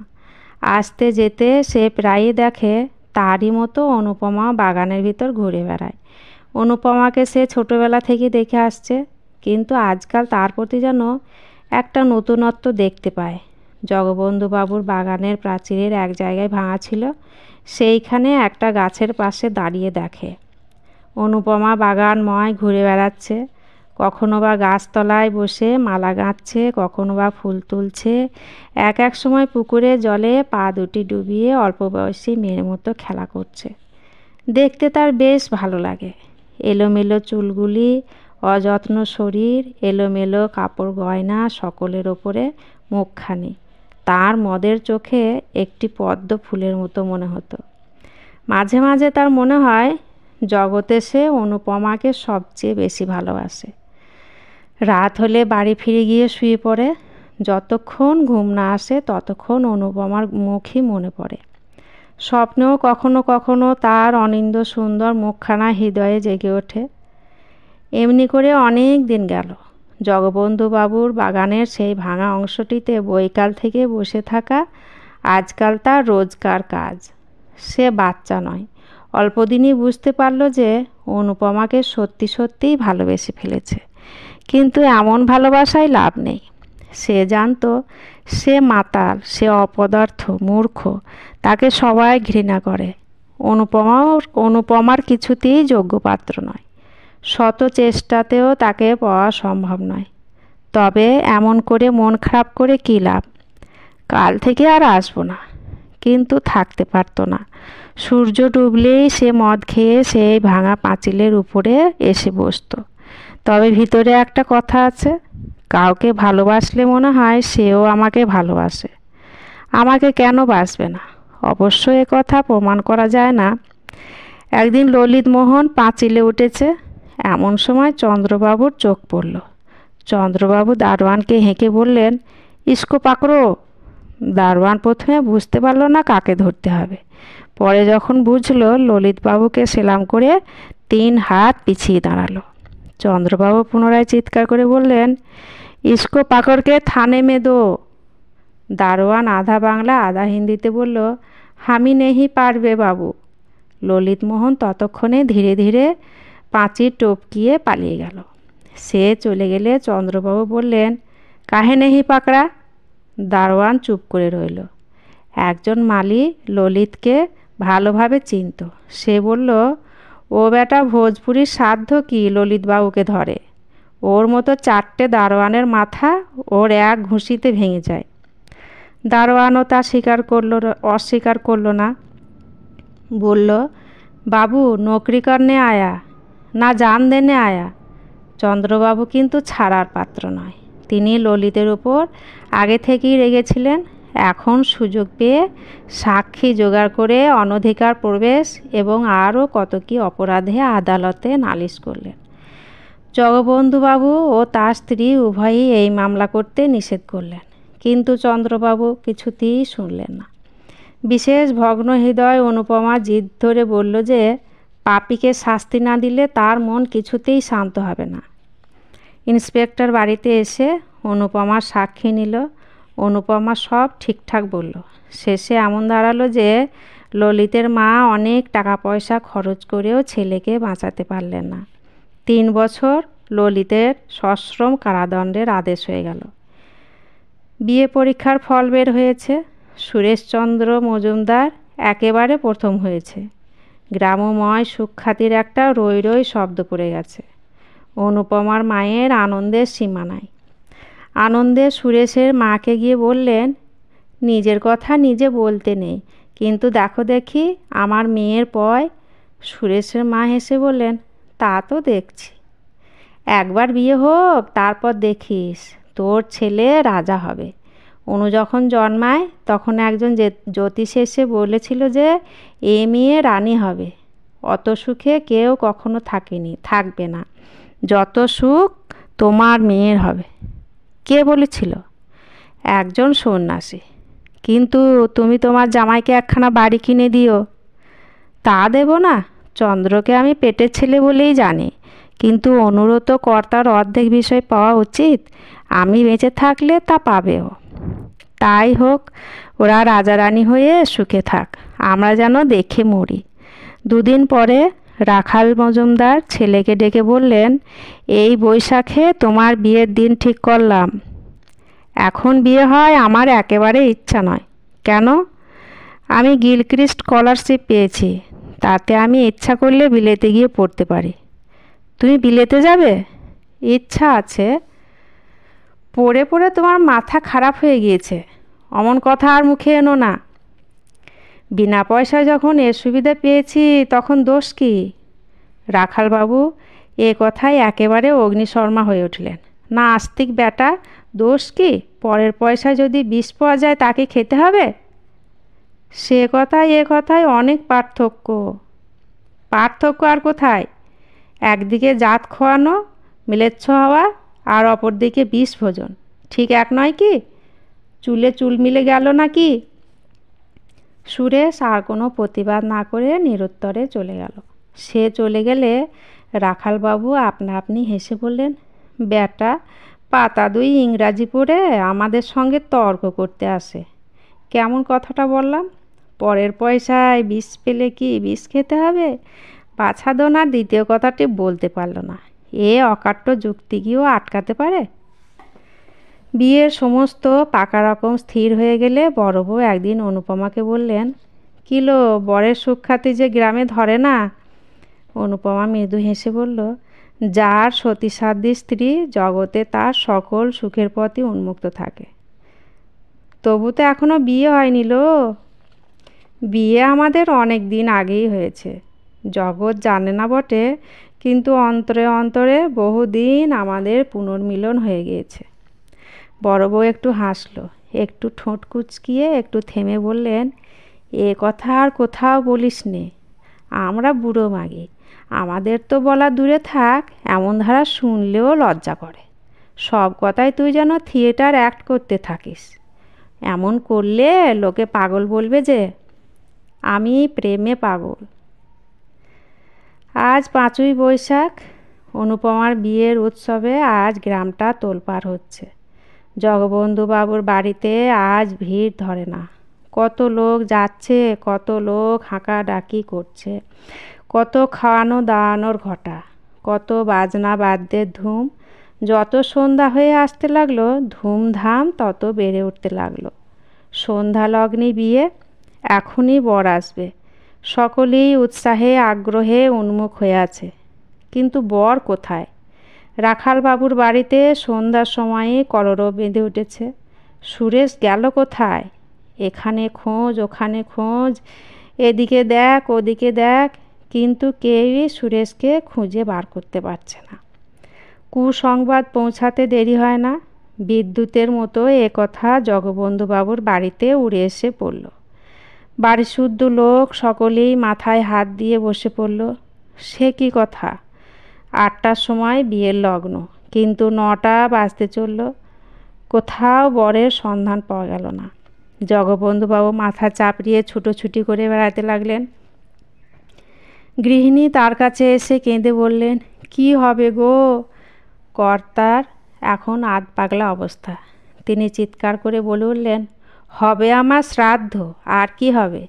আসতে যেতে সে প্রায়ই দেখে তারই মতো অনুপমা বাগানের ভিতর ঘুরে বেড়ায়। অনুপমাকে সে ছোটোবেলা থেকে দেখে আসছে, কিন্তু আজকাল তার প্রতি যেন একটা নতুনত্ব দেখতে পায়। জগবন্ধুবাবুর বাগানের প্রাচীরের এক জায়গায় ভাঙা ছিল, সেইখানে একটা গাছের পাশে দাঁড়িয়ে দেখে অনুপমা বাগানময় ঘুরে বেড়াচ্ছে। কখনো বা গাছতলায় বসে মালা গাঁথছে, কখনো বা ফুল তুলছে। এক এক সময় পুকুরে জলে পা দুটি ডুবিয়ে অল্প বয়সী মেয়ের মতো খেলা করছে। দেখতে তার বেশ ভালো লাগে। এলোমেলো চুলগুলি, অযত্ন শরীর, এলোমেলো কাপড় গয়না, সকলের ওপরে মুখখানি তার মদের চোখে একটি পদ্ম ফুলের মতো মনে হতো। মাঝে মাঝে তার মনে হয় জগতে সে অনুপমাকে সবচেয়ে বেশি ভালোবাসে। রাত হলে বাড়ি ফিরে গিয়ে শুয়ে পড়ে। যতক্ষণ ঘুম না আসে ততক্ষণ অনুপমার মুখই মনে পড়ে। স্বপ্নেও কখনো কখনো তার অনিন্দ সুন্দর মুখখানা হৃদয়ে জেগে ওঠে। এমনি করে অনেক দিন গেল। জগবন্ধুবাবুর বাগানের সেই ভাঙা অংশটিতে বৈকাল থেকে বসে থাকা আজকাল তার রোজকার কাজ। সে বাচ্চা নয়, অল্পদিনই বুঝতে পারল যে অনুপমাকে সত্যি সত্যিই ভালোবেসে ফেলেছে। কিন্তু এমন ভালোবাসায় লাভ নেই। সে জানত সে মাতাল, সে অপদার্থ, মূর্খ, তাকে সবাই ঘৃণা করে। অনুপমার কিছুতেই যোগ্য পাত্র নয়। শত চেষ্টাতেও তাকে পাওয়া সম্ভব নয়। তবে এমন করে মন খারাপ করে কী লাভ? কাল থেকে আর আসবো না। কিন্তু থাকতে পারত না। সূর্য ডুবলেই সে মদ খেয়ে সেই ভাঙা পাঁচিলের উপরে এসে বসত। তবে ভিতরে একটা কথা আছে, কাউকে ভালোবাসলে মনে হয় সেও আমাকে ভালোবাসে। আমাকে কেন বাসবে না? অবশ্য এ কথা প্রমাণ করা যায় না। একদিন ললিতমোহন পাঁচিলে উঠেছে। এমন সময় চন্দ্রবাবুর চোখ পড়ল। চন্দ্রবাবু দারোয়ানকে হেঁকে বললেন, ইসকো পাকড়ো। দারোয়ান প্রথমে বুঝতে পারল না কাকে ধরতে হবে। পরে যখন বুঝল, ললিতবাবুকে সেলাম করে 3 হাত পিছিয়ে দাঁড়ালো। চন্দ্রবাবু পুনরায় চিৎকার করে বললেন, ইসকো পাকড়কে থানে মে দো। দারোয়ান আধা বাংলা আধা হিন্দিতে বলল, হামি নেহি পারবে বাবু। ললিতমোহন ততক্ষণে ধীরে ধীরে পাঁচির টপকিয়ে পালিয়ে গেল। সে চলে গেলে চন্দ্রবাবু বললেন, কাহে নেহি পাকড়া? দারোয়ান চুপ করে রইল। একজন মালি ললিতকে ভালোভাবে চিনত। সে বলল, ও বেটা ভোজপুরির সাধ্য কি ললিতবাবুকে ধরে? ওর মতো 4টে দারোয়ানের মাথা ওর এক ঘুষিতে ভেঙে যায়। দারোয়ানও তা অস্বীকার করলো না। বলল, বাবু নকরি করনে আয়া না জান দেনে আয়া? চন্দ্রবাবু কিন্তু ছাড়ার পাত্র নয়। তিনি ললিতের উপর আগে থেকেই রেগেছিলেন। এখন সুযোগ পেয়ে সাক্ষী জোগাড় করে অনধিকার প্রবেশ এবং আরও কত কী অপরাধে আদালতে নালিশ করলেন। জগবন্ধুবাবু ও তার স্ত্রী উভয়ই এই মামলা করতে নিষেধ করলেন। কিন্তু চন্দ্রবাবু কিছুতেই শুনলেন না। বিশেষ ভগ্ন হৃদয় অনুপমা জিদ ধরে বলল যে পাপীকে শাস্তি না দিলে তার মন কিছুতেই শান্ত হবে না। ইন্সপেক্টর বাড়িতে এসে অনুপমার সাক্ষী নিল। অনুপমা সব ঠিকঠাক বলল। শেষে এমন দাঁড়ালো যে ললিতের মা অনেক টাকা পয়সা খরচ করেও ছেলেকে বাঁচাতে পারলেন না। 3 বছর ললিতের সশ্রম কারাদণ্ডের আদেশ হয়ে গেল। বিয়ে পরীক্ষার ফল বের হয়েছে। সুরেশচন্দ্র মজুমদার একেবারে প্রথম হয়েছে। গ্রামময় সুখ্যাতির একটা রই রই শব্দ পড়ে গেছে। অনুপমার মায়ের আনন্দের সীমা নাই। আনন্দে সুরেশের মাকে গিয়ে বললেন, নিজের কথা নিজে বলতে নেই, কিন্তু দেখো দেখি আমার মেয়ের পয়। সুরেশের মা হেসে বললেন, তা তো দেখছি। একবার বিয়ে হোক, তারপর দেখিস তোর ছেলে রাজা হবে। অনু যখন জন্মায় তখন একজন জ্যোতিষ এসে বলেছিল যে এ মেয়ে রানী হবে। অত সুখে কেউ কখনো থাকবে না যত সুখ তোমার মেয়ের হবে। কে বলেছিল? একজন সন্ন্যাসী। কিন্তু তুমি তোমার জামাইকে একখানা বাড়ি কিনে দিও। তা দেব না? চন্দ্রকে আমি পেটের ছেলে বলেই জানি, কিন্তু অনুরত কর্তার অর্ধেক বিষয় পাওয়া উচিত। আমি বেঁচে থাকলে তা পাবেও। তাই হোক, ওরা রাজারানী হয়ে সুখে থাক, আমরা যেন দেখে মরি। 2 দিন পরে রাখাল মজুমদার ছেলেকে ডেকে বললেন, এই বৈশাখে তোমার বিয়ের দিন ঠিক করলাম। এখন বিয়ে হয় আমার একেবারে ইচ্ছা নয়। কেন? আমি গিলক্রিস্ট স্কলারশিপ পেয়েছি, তাতে আমি ইচ্ছা করলে বিলেতে গিয়ে পড়তে পারি। তুমি বিলেতে যাবে? ইচ্ছা আছে। পড়ে পড়ে তোমার মাথা খারাপ হয়ে গিয়েছে, অমন কথা আর মুখে এনো না। বিনা পয়সায় যখন এ সুবিধা পেয়েছি তখন দোষ কি? রাখালবাবু এ কথায় একেবারে অগ্নিশর্মা হয়ে উঠলেন। না আস্তিক বেটা, দোষ কি? পরের পয়সায় যদি বিষ পাওয়া যায় তাকে খেতে হবে? সে কথায় এ কথায় অনেক পার্থক্য। পার্থক্য আর কোথায়? একদিকে জাত খোয়ানো, মিলেচ্ছ হওয়া, আর অপরদিকে বিষ ভোজন। ঠিক এক নয় কি? চুলে চুল মিলে গেল নাকি? সুরেশ আর কোনো প্রতিবাদ না করে নিরুত্তরে চলে গেল। সে চলে গেলে রাখালবাবু আপনা আপনি হেসে বললেন, বেটা পাতা দুই ইংরাজি পড়ে আমাদের সঙ্গে তর্ক করতে আসে। কেমন কথাটা বললাম? পরের পয়সায় বিষ পেলে কি বিষ খেতে হবে? বাছাধন আর দ্বিতীয় কথাটি বলতে পারল না। এ অকাট্য যুক্তি কিও আটকাতে পারে? বিয়ের সমস্ত পাকা রকম স্থির হয়ে গেলে বড় বউ একদিন অনুপমাকে বললেন, কিলো বরের সুখ্যাতি যে গ্রামে ধরে না? অনুপমা মৃদু হেসে বলল, যার সতীসাধ্যী স্ত্রী জগতে তার সকল সুখের পথই উন্মুক্ত থাকে। তবু তো এখনো বিয়ে হয়নি লো। বিয়ে আমাদের অনেক দিন আগেই হয়েছে। জগৎ জানে না বটে, কিন্তু অন্তরে অন্তরে বহুদিন আমাদের পুনর্মিলন হয়ে গিয়েছে। বড় বউ একটু হাসলো, একটু ঠোঁট কুঁচকিয়ে একটু থেমে বললেন, এ কথা আর কোথাও বলিস নে। আমরা বুড়ো মাগি, আমাদের তো বলা দূরে থাক, এমন ধারা শুনলেও লজ্জা করে। সব কথাই তুই যেন থিয়েটার অ্যাক্ট করতে থাকিস। এমন করলে লোকে পাগল বলবে যে। আমি প্রেমে পাগল। আজ 5ই বৈশাখ। অনুপমার বিয়ের উৎসবে আজ গ্রামটা তোলপাড় হচ্ছে। জগবন্ধুবাবুর বাড়িতে আজ ভিড় ধরে না। কত লোক যাচ্ছে, কত লোক হাঁকাডাকি করছে, কত খাওয়ানো দাওয়ানোর ঘটা, কত বাজনা বাদ্যের ধুম। যত সন্ধ্যা হয়ে আসতে লাগলো ধুমধাম তত বেড়ে উঠতে লাগলো। সন্ধ্যা লগ্নে বিয়ে, এখনই বর আসবে। সকলেই উৎসাহে আগ্রহে উন্মুখ হয়ে আছে, কিন্তু বর কোথায়? রাখালবাবুর বাড়িতে সন্ধ্যার সময়ে কলরব বেঁধে উঠেছে। সুরেশ গেল কোথায়? এখানে খোঁজ ওখানে খোঁজ, এদিকে দেখ ওদিকে দেখ, কিন্তু কেউই সুরেশকে খুঁজে বার করতে পারছে না। কুসংবাদ পৌঁছাতে দেরি হয় না। বিদ্যুতের মতো এ কথা জগবন্ধুবাবুর বাড়িতে উড়ে এসে পড়ল। বাড়ির শুদ্ধ লোক সকলেই মাথায় হাত দিয়ে বসে পড়ল। সে কি কথা? 8টার সময় বিয়ের লগ্ন, কিন্তু 9টা বাজতে চলল। কোথাও বরের সন্ধান পাওয়া গেল না। জগবন্ধুবাবু মাথা চাপড়িয়ে ছুটোছুটি করে বেড়াতে লাগলেন। গৃহিণী তার কাছে এসে কেঁদে বললেন, কি হবে গো? কর্তার এখন আধ পাগলা অবস্থা। তিনি চিৎকার করে বলে উঠলেন, হবে আমার শ্রাদ্ধ, আর কি হবে?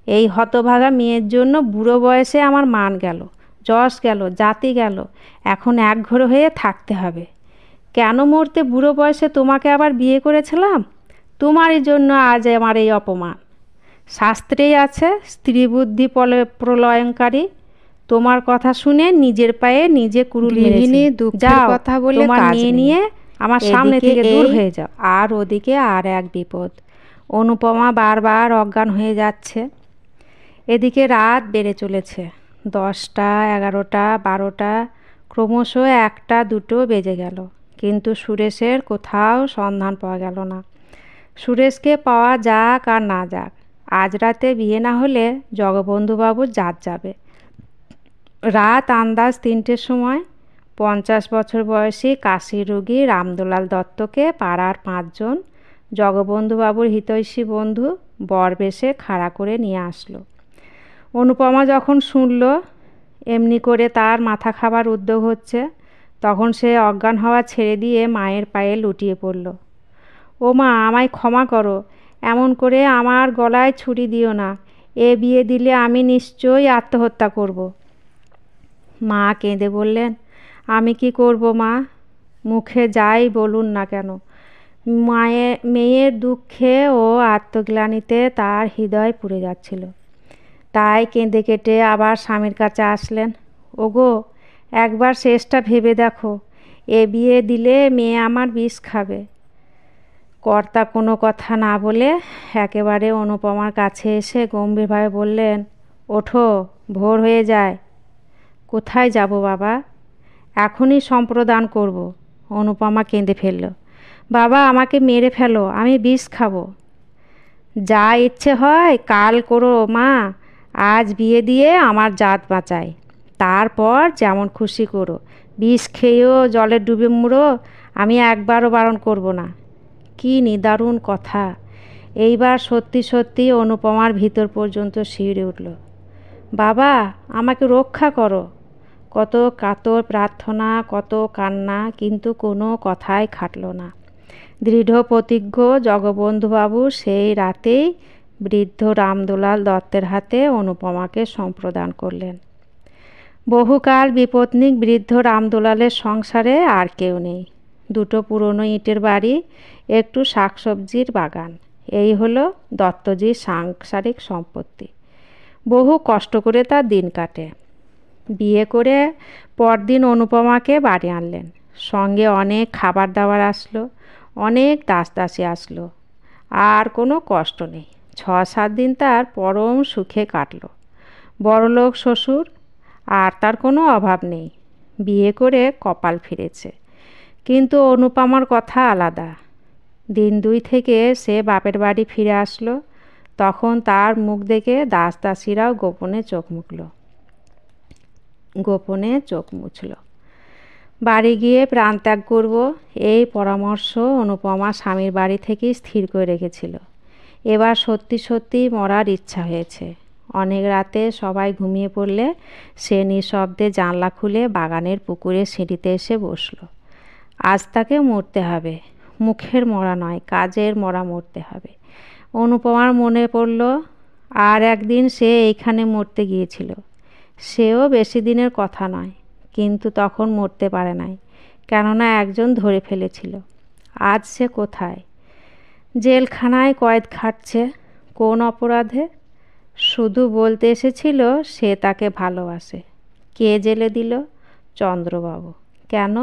এই হতভাগা মেয়ের জন্য বুড়ো বয়সে আমার মান গেল, যশ গেল, জাতি গেল। এখন একঘরে হয়ে থাকতে হবে। কেন মরতে বুড়ো বয়সে তোমাকে আবার বিয়ে করেছিলাম? তোমারই জন্য আজ আমার এই অপমান। শাস্ত্রেই আছে স্ত্রী বুদ্ধি প্রলয়ঙ্কারী। তোমার কথা শুনে নিজের পায়ে নিজে কুড়ুল মেরেছি। যাও, কথা বলে তোমার নিয়ে নিয়ে আমার সামনে থেকে দূর হয়ে যাও। আর ওদিকে আর এক বিপদ। অনুপমা বারবার অজ্ঞান হয়ে যাচ্ছে। এদিকে রাত বেড়ে চলেছে। 10টা, 11টা, 12টা, ক্রমশ 1টা 2টো বেজে গেল, কিন্তু সুরেশের কোথাও সন্ধান পাওয়া গেল না। সুরেশকে পাওয়া যাক আর না যাক, আজ রাতে বিয়ে না হলে জগবন্ধুবাবুর জাত যাবে। রাত আন্দাজ 3টের সময় 50 বছর বয়সী কাশি রোগী রামদুলাল দত্তকে পাড়ার 5 জন জগবন্ধুবাবুর হিতৈষী বন্ধু বরবেশে খাড়া করে নিয়ে আসলো। অনুপমা যখন শুনল এমনি করে তার মাথা খাবার উদ্যোগ হচ্ছে, তখন সে অজ্ঞান হওয়া ছেড়ে দিয়ে মায়ের পায়ে লুটিয়ে পড়ল। ও মা, আমায় ক্ষমা করো, এমন করে আমার গলায় ছুরি দিও না। এ বিয়ে দিলে আমি নিশ্চয়ই আত্মহত্যা করব। মা কেঁদে বললেন, আমি কি করব মা? মুখে যাই বলুন না কেন, মেয়ের দুঃখে ও আত্মগ্লানিতে তার হৃদয় পুড়ে যাচ্ছিল। তাই কেঁদে কেটে আবার স্বামীর কাছে আসলেন। ওগো, একবার শেষটা ভেবে দেখো, এ বিয়ে দিলে মেয়ে আমার বিষ খাবে। কর্তা কোনো কথা না বলে একেবারে অনুপমার কাছে এসে গম্ভীরভাবে বললেন, ওঠো, ভোর হয়ে যায়। কোথায় যাব বাবা? এখনই সম্প্রদান করব। অনুপমা কেঁদে ফেলল। বাবা, আমাকে মেরে ফেলো, আমি বিষ খাবো। যা ইচ্ছে হয় কাল করো মা, আজ বিয়ে দিয়ে আমার জাত বাঁচাই, তারপর যেমন খুশি করো। বিষ খেয়েও জলে ডুবে মুড়ো, আমি একবারও বারণ করব না। কি নিদারুণ কথা! এইবার সত্যি সত্যি অনুপমার ভিতর পর্যন্ত শিউরে উঠল। বাবা, আমাকে রক্ষা করো। কত কাতর প্রার্থনা, কত কান্না, কিন্তু কোনো কথাই খাটল না। দৃঢ় প্রতিজ্ঞ জগবন্ধুবাবু সেই রাতেই বৃদ্ধ রামদুলাল দত্তের হাতে অনুপমাকে সম্প্রদান করলেন। বহুকাল বিপত্নিক বৃদ্ধ রামদুলালের সংসারে আর কেউ নেই। দুটো পুরনো ইটের বাড়ি, একটু শাকসবজির বাগান, এই হলো দত্তজির সাংসারিক সম্পত্তি। বহু কষ্ট করে তার দিন কাটে। বিয়ে করে পরদিন অনুপমাকে বাড়ি আনলেন। সঙ্গে অনেক খাবার দাবার আসলো, অনেক দাসদাসী আসলো। আর কোনো কষ্ট নেই। 6-7 দিন তার পরম সুখে কাটল। বড়লোক শ্বশুর, আর তার কোনো অভাব নেই। বিয়ে করে কপাল ফিরেছে। কিন্তু অনুপমার কথা আলাদা। দিন 2 থেকে সে বাপের বাড়ি ফিরে আসলো। তখন তার মুখ দেখে দাসদাসীরাও গোপনে চোখ মুছল। বাড়ি গিয়ে প্রাণত্যাগ করব, এই পরামর্শ অনুপমা স্বামীর বাড়ি থেকেই স্থির করে রেখেছিল। এবার সত্যি সত্যি মরার ইচ্ছা হয়েছে। অনেক রাতে সবাই ঘুমিয়ে পড়লে সে নিঃশব্দে জানলা খুলে বাগানের পুকুরের সিঁড়িতে এসে বসল। আজ তাকে মরতে হবে, মুখের মরা নয়, কাজের মরা মরতে হবে। অনুপমার মনে পড়ল আর একদিন সে এইখানে মরতে গিয়েছিল। সেও বেশি দিনের কথা নয়, কিন্তু তখন মরতে পারে নাই, কেননা একজন ধরে ফেলেছিল। আজ সে কোথায়? জেলখানায় কয়েদ খাটছে। কোন অপরাধে? শুধু বলতে এসেছিল সে তাকে ভালোবাসে। কে জেলে দিল? চন্দ্রবাবু। কেন?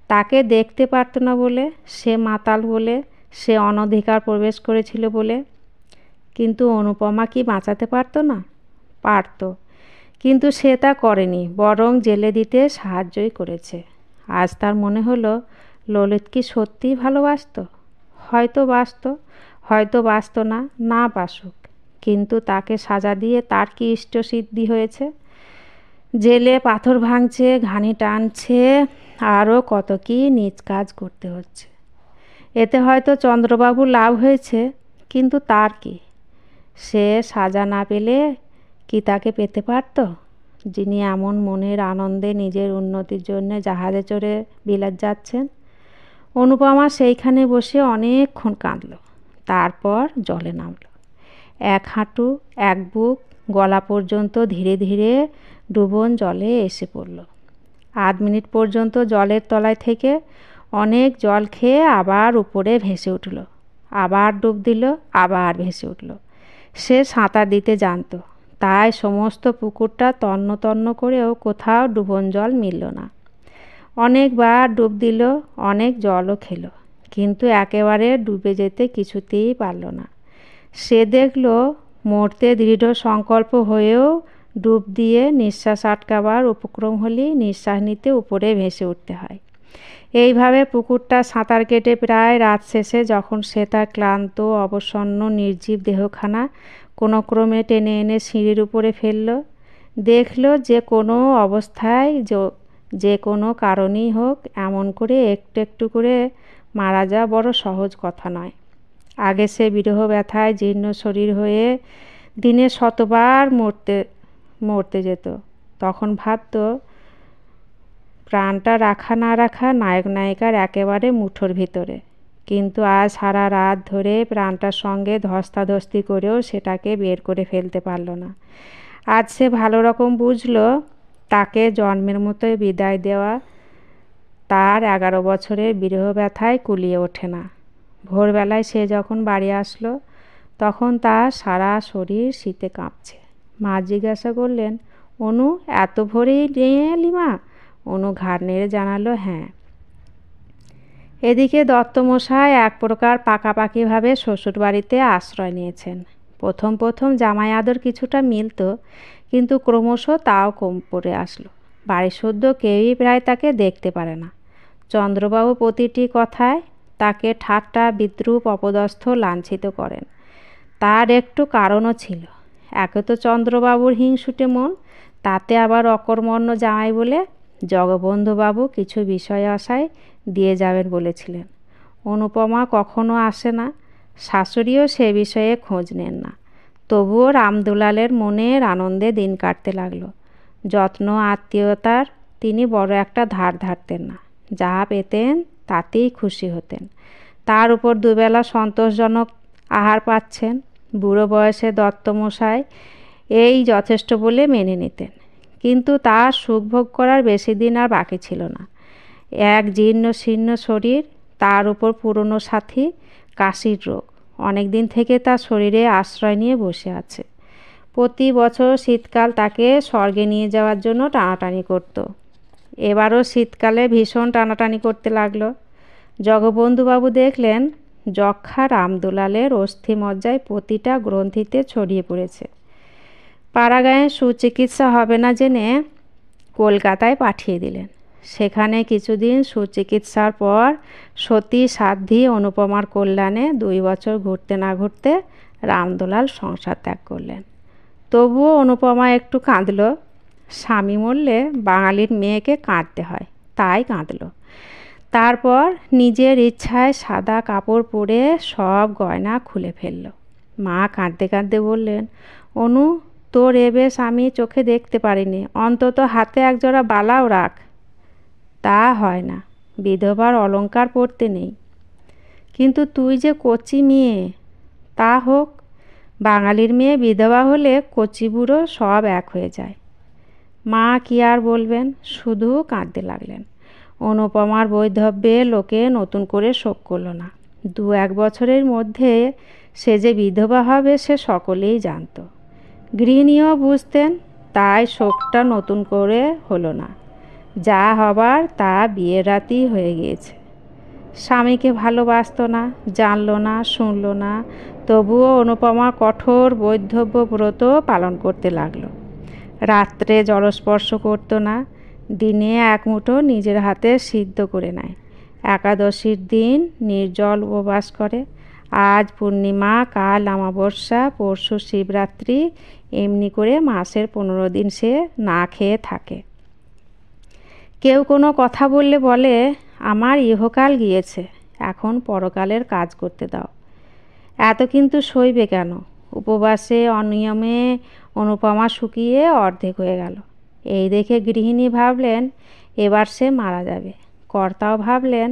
তাকে দেখতে পারত না বলে, সে মাতাল বলে, সে অনধিকার প্রবেশ করেছিল বলে। কিন্তু অনুপমা কি বাঁচাতে পারত না? পারত, কিন্তু সে তা করেনি, বরং জেলে দিতে সাহায্যই করেছে। আজ তার মনে হলো ললিত কি সত্যিই ভালোবাসত? হয়তো বাসত, হয়তো বাসত না, না বাসুক, কিন্তু তাকে সাজা দিয়ে তার কি ইষ্টসিদ্ধি হয়েছে? জেলে পাথর ভাঙছে, ঘানি টানছে, আরও কত কি নিজ কাজ করতে হচ্ছে। এতে হয়তো চন্দ্রবাবুর লাভ হয়েছে, কিন্তু তার কি? সে সাজা না পেলে কি তাকে পেতে পারত, যিনি এমন মনের আনন্দে নিজের উন্নতির জন্য জাহাজে চড়ে বিলাত যাচ্ছেন? অনুপমা সেইখানে বসে অনেকক্ষণ কাঁদল। তারপর জলে নামল। 1 হাঁটু 1 বুক গলা পর্যন্ত ধীরে ধীরে ডুবন জলে এসে পড়ল। 8 মিনিট পর্যন্ত জলের তলায় থেকে অনেক জল খেয়ে আবার উপরে ভেসে উঠল। আবার ডুব দিল, আবার ভেসে উঠল। সে সাঁতার দিতে জানত, তাই সমস্ত পুকুরটা তন্ন তন্ন করেও কোথাও ডুবন জল মিলল না। অনেকবার ডুব দিল, অনেক জলও খেল, কিন্তু একেবারে ডুবে যেতে কিছুতেই পারল না। সে দেখল মরতে দৃঢ় সংকল্প হয়েও ডুব দিয়ে নিঃশ্বাস আটকাবার উপক্রম হলেই নিঃশ্বাস নিতে উপরে ভেসে উঠতে হয়। এইভাবে পুকুরটা সাঁতার কেটে প্রায় রাত শেষে যখন সে তার ক্লান্ত অবসন্ন নির্জীব দেহখানা কোনো ক্রমে টেনে এনে সিঁড়ির উপরে ফেলল, দেখল যে কোনো অবস্থায় যে কোনো কারণেই হোক এমন করে একটু একটু করে মারা যাওয়া বড় সহজ কথা নয়। আগে সে বিরহ ব্যথায় জীর্ণ শরীর হয়ে দিনে 100বার মরতে যেত। তখন ভাবত প্রাণটা রাখা না রাখা নায়ক নায়িকার একেবারে মুঠোর ভিতরে। কিন্তু আজ সারা রাত ধরে প্রাণটার সঙ্গে ধস্তাধস্তি করেও সেটাকে বের করে ফেলতে পারল না। আজ সে ভালো রকম বুঝল তাকে জন্মের মতোই বিদায় দেওয়া তার 11 বছরের বিরহ ব্যথায় কুলিয়ে ওঠে না। ভোরবেলায় সে যখন বাড়ি আসলো তখন তার সারা শরীর শীতে কাঁপছে। মা জিজ্ঞাসা করলেন, অনু, এত ভোরেই নিয়ে এলি মা? অনু ঘাড় নেড়ে জানালো, হ্যাঁ। এদিকে দত্তমশাই এক প্রকার পাকাপাকিভাবে শ্বশুরবাড়িতে আশ্রয় নিয়েছেন। প্রথম প্রথম জামাই আদর কিছুটা মিলত, কিন্তু ক্রমশ তাও কম পড়ে আসলো। বাড়িসুদ্ধ কেউই প্রায় তাকে দেখতে পারে না। চন্দ্রবাবু প্রতিটি কথায় তাকে ঠাট্টা, বিদ্রূপ, অপদস্থ, লাঞ্ছিত করেন। তার একটু কারণও ছিল। একে তো চন্দ্রবাবুর হিংসুটে মন, তাতে আবার অকর্মণ্য জামাই বলে জগবন্ধুবাবু কিছু বিষয় আশায় দিয়ে যাবেন বলেছিলেন। অনুপমা কখনো আসে না, শাশুড়িও সে বিষয়ে খোঁজ নেন না। তবুও রামদুলালের মনের আনন্দে দিন কাটতে লাগলো। যত্ন, আত্মীয়তার তিনি বড় একটা ধার ধারতেন না। যা পেতেন তাতেই খুশি হতেন। তার উপর দুবেলা সন্তোষজনক আহার পাচ্ছেন। বুড়ো বয়সে দত্তমশাই এই যথেষ্ট বলে মেনে নিতেন। কিন্তু তার সুখভোগ করার বেশি দিন আর বাকি ছিল না। এক জীর্ণ শীর্ণ শরীর, তার উপর পুরনো সাথী কাশির রোগ অনেক দিন থেকে তার শরীরে আশ্রয় নিয়ে বসে আছে। প্রতি বছর শীতকাল তাকে স্বর্গে নিয়ে যাওয়ার জন্য টানাটানি করত। এবারও শীতকালে ভীষণ টানাটানি করতে লাগলো। জগবন্ধুবাবু দেখলেন যক্ষা রামদুলালের অস্থিমজ্জায় প্রতিটা গ্রন্থিতে ছড়িয়ে পড়েছে। পাড়াগাঁয়ে সুচিকিৎসা হবে না জেনে কলকাতায় পাঠিয়ে দিলেন। সেখানে কিছুদিন সুচিকিৎসার পর সতী সাধ্যি অনুপমার কল্যাণে 2 বছর ঘুরতে না ঘুরতে রামদুলাল সংসার ত্যাগ করলেন। তবুও অনুপমা একটু কাঁদল। স্বামী মরলে বাঙালির মেয়েকে কাঁদতে হয়, তাই কাঁদল। তারপর নিজের ইচ্ছায় সাদা কাপড় পরে সব গয়না খুলে ফেলল। মা কাঁদতে কাঁদতে বললেন, অনু, তোর এ বেশ আমি চোখে দেখতে পারিনি, অন্তত হাতে একজোড়া বালাও রাখ। তা হয় না, বিধবার অলংকার পরতে নেই। কিন্তু তুই যে কচি মেয়ে। তা হোক, বাঙালির মেয়ে বিধবা হলে কচি বুড়ো সব এক হয়ে যায়। মা কি আর বলবেন, শুধু কাঁদতে লাগলেন। অনুপমার বৈধব্যে লোকে নতুন করে শোক করল না। 2-1 বছরের মধ্যে সে যে বিধবা হবে সে সকলেই জানত। গৃহিণীও বুঝতেন, তাই শোকটা নতুন করে হলো না। যা হবার তা বিয়ের রাতেই হয়ে গিয়েছে। স্বামীকে ভালোবাসত না, জানল না, শুনল না, তবুও অনুপমা কঠোর বৈধব্য ব্রত পালন করতে লাগলো। রাত্রে জলস্পর্শ করতো না, দিনে এক মুঠো নিজের হাতে সিদ্ধ করে নেয়। একাদশীর দিন নির্জল উপবাস করে। আজ পূর্ণিমা, কাল অমাবস্যা, পরশু শিবরাত্রি, এমনি করে মাসের 15 দিন সে না খেয়ে থাকে। কেউ কোনো কথা বললে বলে, আমার ইহকাল গিয়েছে, এখন পরকালের কাজ করতে দাও। এত কিন্তু সইবে কেন? উপবাসে অনিয়মে অনুপমা শুকিয়ে অর্ধেক হয়ে গেল। এই দেখে গৃহিণী ভাবলেন এবার সে মারা যাবে। কর্তাও ভাবলেন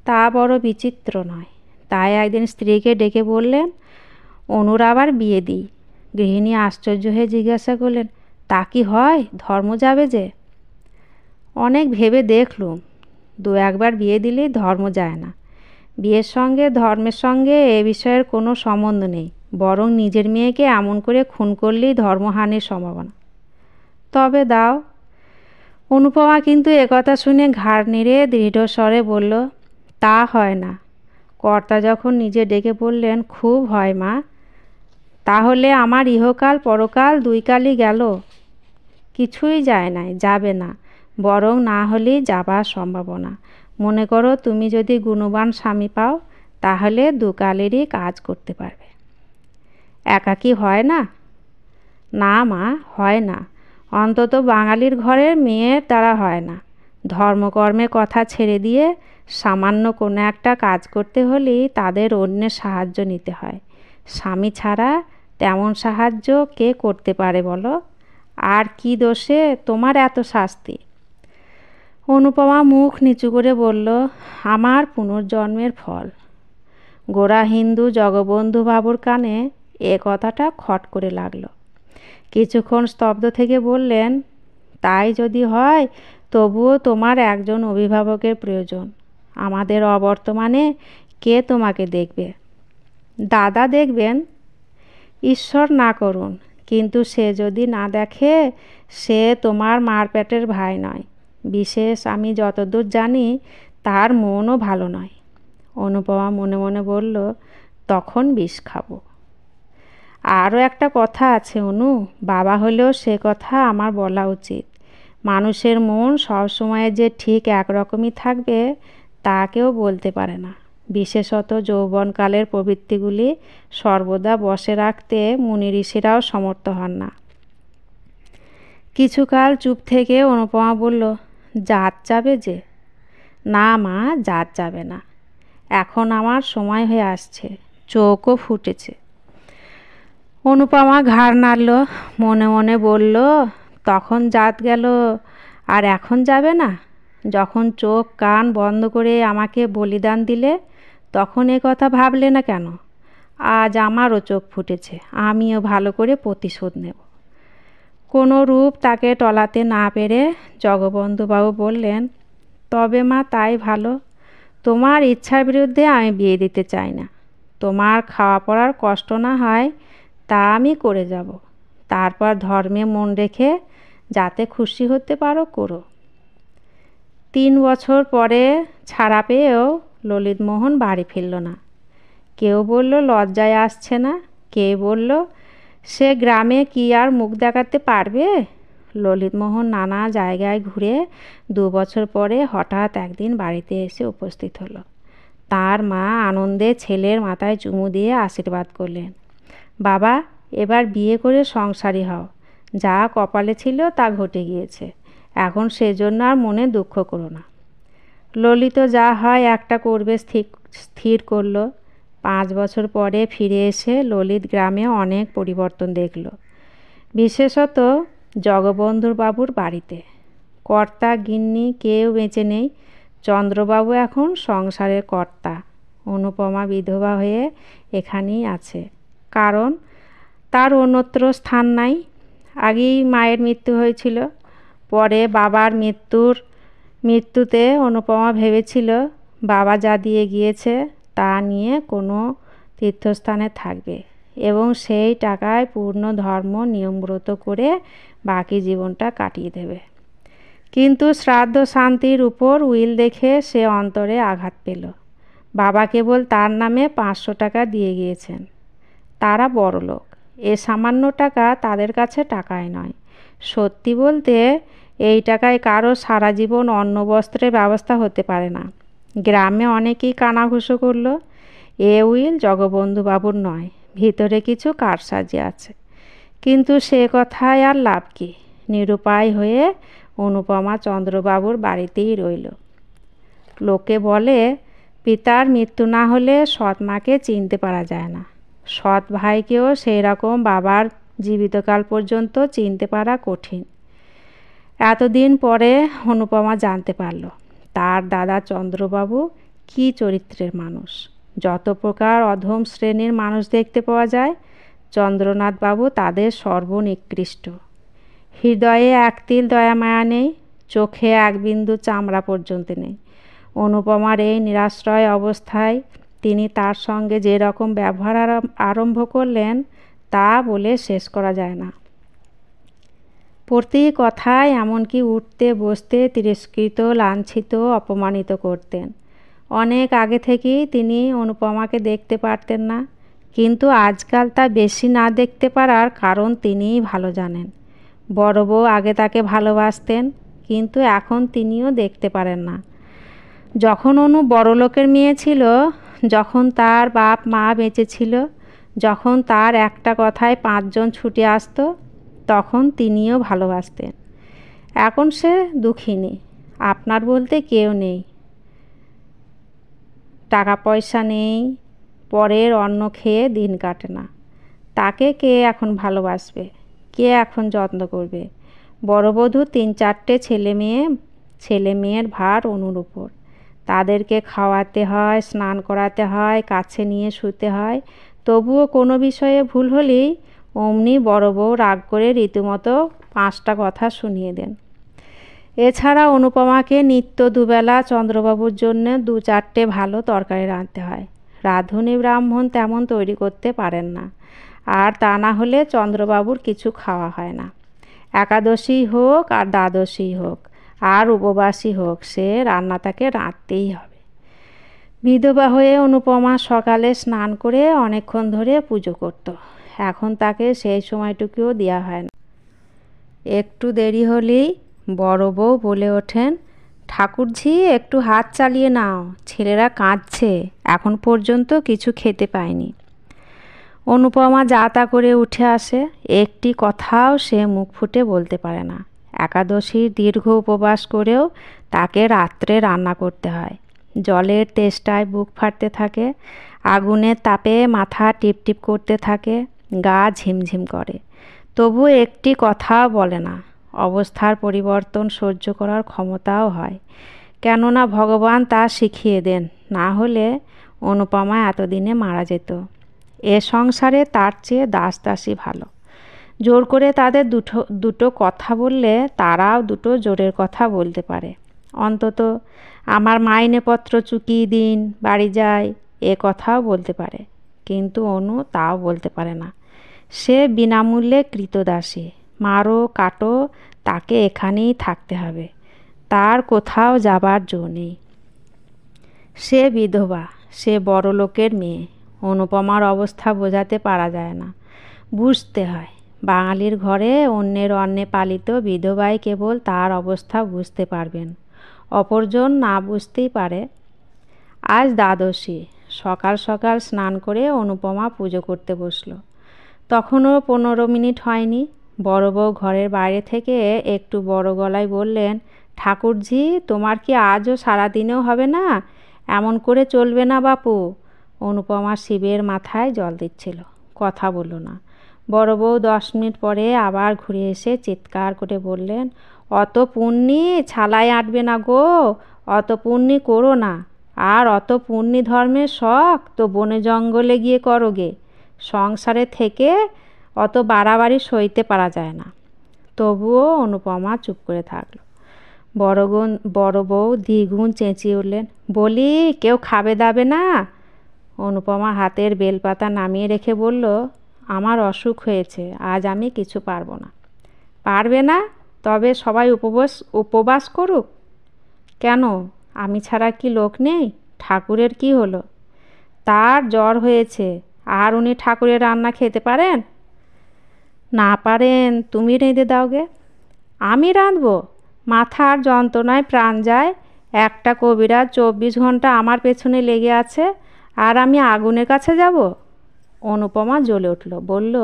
তা বড় বিচিত্র নয়। তাই একদিন স্ত্রীকে ডেকে বললেন, অনুর আবার বিয়ে দিই। গৃহিণী আশ্চর্য হয়ে জিজ্ঞাসা করলেন, তা কি হয়? ধর্ম যাবে যে? অনেক ভেবে দেখলুম, 2-1 বার বিয়ে দিলেই ধর্ম যায় না। বিয়ের সঙ্গে ধর্মের সঙ্গে এ বিষয়ের কোনো সম্বন্ধ নেই, বরং নিজের মেয়েকে এমন করে খুন করলেই ধর্মহানির সম্ভাবনা। তবে দাও। অনুপমা কিন্তু একথা শুনে ঘাড় নেড়ে দৃঢ়স্বরে বলল, তা হয় না। কর্তা যখন নিজে ডেকে বললেন, খুব হয় মা। তাহলে আমার ইহকাল পরকাল 2 কালই গেল। কিছুই যায় নাই, যাবে না, বরং না হলেই যাবার সম্ভাবনা। মনে করো তুমি যদি গুণবান স্বামী পাও, তাহলে 2 কালেরই কাজ করতে পারবে। একাকী হয় না? না মা, হয় না। অন্তত বাঙালির ঘরের মেয়ের দ্বারা হয় না। ধর্মকর্মের কথা ছেড়ে দিয়ে সামান্য কোনো একটা কাজ করতে হলেই তাদের অন্যের সাহায্য নিতে হয়। স্বামী ছাড়া তেমন সাহায্য কে করতে পারে বলো? আর কি দোষে তোমার এত শাস্তি? অনুপমা মুখ নিচু করে বলল, আমার পুনর্জন্মের ফল। গোড়া হিন্দু জগবন্ধু বাবুর কানে এ কথাটা খট করে লাগলো। কিছুক্ষণ স্তব্ধ থেকে বললেন, তাই যদি হয় তবুও তোমার একজন অভিভাবকের প্রয়োজন। আমাদের অবর্তমানে কে তোমাকে দেখবে? দাদা দেখবেন? ঈশ্বর না করুন, কিন্তু সে যদি না দেখে, সে তোমার মার পেটের ভাই নয়। বিশেষ আমি যতদূর জানি তার মনও ভালো নয়। অনুপমা মনে মনে বলল, তখন বিষ খাবো। আরও একটা কথা আছে অনু, বাবা হলেও সে কথা আমার বলা উচিত। মানুষের মন সবসময় যে ঠিক একরকমই থাকবে তা কেউ বলতে পারে না। বিশেষত যৌবনকালের প্রবৃত্তিগুলি সর্বদা বশে রাখতে মুনি ঋষিরাও সমর্থ হন না। কিছুকাল চুপ থেকে অনুপমা বলল, জাত যাবে যে? না মা, জাত যাবে না। এখন আমার সময় হয়ে আসছে, চোখও ফুটেছে। অনুপমা ঘাড় নাড়ল, মনে মনে বলল, তখন জাত গেল আর এখন যাবে না? যখন চোখ কান বন্ধ করে আমাকে বলিদান দিলে তখন এ কথা ভাবলে না কেন? আজ আমারও চোখ ফুটেছে, আমিও ভালো করে প্রতিশোধ নেব। কোনো রূপ তাকে টলাতে না পেরে জগবন্ধুবাবু বললেন, তবে মা তাই ভালো। তোমার ইচ্ছার বিরুদ্ধে আমি বিয়ে দিতে চাই না। তোমার খাওয়া পড়ার কষ্ট না হয় তা আমি করে যাব। তারপর ধর্মে মন রেখে যাতে খুশি হতে পারো করো। 3 বছর পরে ছাড়া পেয়েও ললিতমোহন বাড়ি ফিরল না। কেউ বলল লজ্জায় আসছে না, কেউ বলল সে গ্রামে কি আর মুখ দেখাতে পারবে। ললিতমোহন নানা জায়গায় ঘুরে 2 বছর পরে হঠাৎ একদিন বাড়িতে এসে উপস্থিত হলো। তার মা আনন্দে ছেলের মাথায় চুমু দিয়ে আশীর্বাদ করলেন, বাবা এবার বিয়ে করে সংসারী হও। যা কপালে ছিল তা ঘটে গিয়েছে, এখন সেজন্য আর মনে দুঃখ করো না। ললিত যা হয় একটা করবে স্থির করল। 5 বছর পরে ফিরে এসে ললিত গ্রামে অনেক পরিবর্তন দেখল, বিশেষত জগবন্ধুর বাবুর বাড়িতে। কর্তা গিন্নি কেউ বেঁচে নেই, চন্দ্রবাবু এখন সংসারের কর্তা। অনুপমা বিধবা হয়ে এখানেই আছে, কারণ তার অন্যত্র স্থান নাই। আগেই মায়ের মৃত্যু হয়েছিল, পরে বাবার মৃত্যুতে অনুপমা ভেবেছিল বাবা যা দিয়ে গিয়েছে তা নিয়ে কোনো তীর্থস্থানে থাকবে এবং সেই টাকায় পূর্ণ ধর্ম নিয়মব্রত করে বাকি জীবনটা কাটিয়ে দেবে। কিন্তু শ্রাদ্ধ শান্তির উপর উইল দেখে সে অন্তরে আঘাত পেল। বাবা কেবল তার নামে 500 টাকা দিয়ে গিয়েছেন। তারা বড়লোক, এ সামান্য টাকা তাদের কাছে টাকাই নয়। সত্যি বলতে এই টাকায় কারো সারা জীবন অন্ন বস্ত্রের ব্যবস্থা হতে পারে না। গ্রামে অনেকেই কানাঘুষো করল, এ উইল জগবন্ধুবাবুর নয়, ভিতরে কিছু কারসাজি আছে। কিন্তু সে কথায় আর লাভ কি? নিরুপায় হয়ে অনুপমা চন্দ্রবাবুর বাড়িতেই রইল। লোকে বলে পিতার মৃত্যু না হলে সৎ মাকে চিনতে পারা যায় না। সৎ ভাইকেও সেই রকম বাবার জীবিতকাল পর্যন্ত চিনতে পারা কঠিন। এতদিন পরে অনুপমা জানতে পারল তার দাদা চন্দ্রবাবু কী চরিত্রের মানুষ। যত প্রকার অধম শ্রেণীর মানুষ দেখতে পাওয়া যায়, চন্দ্রনাথবাবু তাদের সর্বনিকৃষ্ট। হৃদয়ে এক তিল দয়া মায়া নেই, চোখে এক বিন্দু চামড়া পর্যন্ত নেই। অনুপমার এই নিরাশ্রয় অবস্থায় তিনি তার সঙ্গে যে রকম ব্যবহার আরম্ভ করলেন তা বলে শেষ করা যায় না। প্রতি কথায় এমনকি উঠতে বসতে তিরস্কৃত, লাঞ্ছিত, অপমানিত করতেন। অনেক আগে থেকেই তিনি অনুপমাকে দেখতে পারতেন না, কিন্তু আজকাল তা বেশি না দেখতে পারার কারণ তিনিই ভালো জানেন। বড় বউ আগে তাকে ভালোবাসতেন, কিন্তু এখন তিনিও দেখতে পারেন না। যখন অনু বড়লোকের মেয়ে ছিল, যখন তার বাপ মা বেঁচে ছিল, যখন তার একটা কথায় 5 জন ছুটে আসতো, তখন তিনিও ভালোবাসতেন। এখন সে দুঃখিনী, আপনার বলতে কেউ নেই, টাকা পয়সা নেই, পরের অন্ন খেয়ে দিন কাটে না। তাকে কে এখন ভালোবাসবে, কে এখন যত্ন করবে? বড়বধূ 3-4টে ছেলে মেয়ের ভার অনুর উপর। তাদেরকে খাওয়াতে হয়, স্নান করাতে হয়, কাছে নিয়ে শুতে হয়। তবুও কোনো বিষয়ে ভুল হলেই অমনি বড় বউ রাগ করে রীতিমতো 5টা কথা শুনিয়ে দেন। এছাড়া অনুপমাকে নিত্য দুবেলা চন্দ্রবাবুর জন্য 2-4টে ভালো তরকারি রাঁধতে হয়। রাঁধুনি ব্রাহ্মণ তেমন তৈরি করতে পারেন না, আর তা না হলে চন্দ্রবাবুর কিছু খাওয়া হয় না। একাদশী হোক আর দ্বাদশী হোক আর উপবাসী হোক, সে রান্না তাকে রাঁধতেই হবে। বিধবা হয়ে অনুপমা সকালে স্নান করে অনেকক্ষণ ধরে পুজো করত। এখন তাকে সেই সময়টুকুও দেওয়া হয় না। একটু দেরি হলেই বড় বউ বলে ওঠেন, ঠাকুরঝি একটু হাত চালিয়ে নাও, ছেলেরা কাঁদছে, এখন পর্যন্ত কিছু খেতে পায়নি। অনুপমা যা তা করে উঠে আসে, একটি কথাও সে মুখ ফুটে বলতে পারে না। একাদশীর দীর্ঘ উপবাস করেও তাকে রাত্রে রান্না করতে হয়। জলের তেষ্টায় বুক ফাটতে থাকে, আগুনের তাপে মাথা টিপটিপ করতে থাকে, গা ঝিমঝিম করে, তবু একটি কথাও বলে না। অবস্থার পরিবর্তন সহ্য করার ক্ষমতাও হয়, কেননা ভগবান তা শিখিয়ে দেন, না হলে অনুপমা এতদিনে মারা যেত। এ সংসারে তার চেয়ে দাস দাসী ভালো। জোর করে তাদের দুটো কথা বললে তারাও দুটো জোরের কথা বলতে পারে। অন্তত আমার মাইনেপত্র চুকিয়ে দিন, বাড়ি যাই, এ কথাও বলতে পারে। কিন্তু অনু তাও বলতে পারে না। সে বিনামূল্যে কৃতদাসী। মারো কাটো, তাকে এখানেই থাকতে হবে, তার কোথাও যাবার জো নেই। সে বিধবা, সে বড় লোকের মেয়ে। অনুপমার অবস্থা বোঝাতে পারা যায় না, বুঝতে হয়। বাঙালির ঘরে অন্যের অন্নে পালিত বিধবাই কেবল তার অবস্থা বুঝতে পারবেন, অপরজন না বুঝতেই পারে। আজ দ্বাদশী। সকাল সকাল স্নান করে অনুপমা পুজো করতে বসল। তখনও 15 মিনিট হয়নি। বড় বউ ঘরের বাইরে থেকে একটু বড় গলায় বললেন, ঠাকুরঝি, তোমার কি আজও সারাদিনেও হবে না? এমন করে চলবে না বাপু। অনুপমা শিবের মাথায় জল দিচ্ছিল, কথা বলল না। বড় বউ 10 মিনিট পরে আবার ঘুরে এসে চিৎকার করে বললেন, অত পুণ্যি ছালায় আঁটবে না গো, অত পুণ্যি করো না। আর অত পুণ্যি ধর্মের শখ তো বনে জঙ্গলে গিয়ে করো গে, সংসারে থেকে অত বাড়াবাড়ি সইতে পারা যায় না। তবুও অনুপমা চুপ করে থাকলো। বড় বউ দ্বিগুণ চেঁচিয়ে উঠলেন, বলি কেউ খাবে দাবে না? অনুপমা হাতের বেলপাতা নামিয়ে রেখে বলল, আমার অসুখ হয়েছে, আজ আমি কিছু পারবো না। পারবে না? তবে সবাই উপবাস করুক। কেন, আমি ছাড়া কি লোক নেই? ঠাকুরের কি হলো? তার জ্বর হয়েছে, আর উনি ঠাকুরের রান্না খেতে পারেন? না পারেন তুমি রেঁধে দাওগে। আমি রাঁধবো? মাথার যন্ত্রণায় প্রাণ যায়। একটা কবিরাজ 24 ঘন্টা আমার পেছনে লেগে আছে, আর আমি আগুনের কাছে যাব? অনুপমা জ্বলে উঠল, বলল,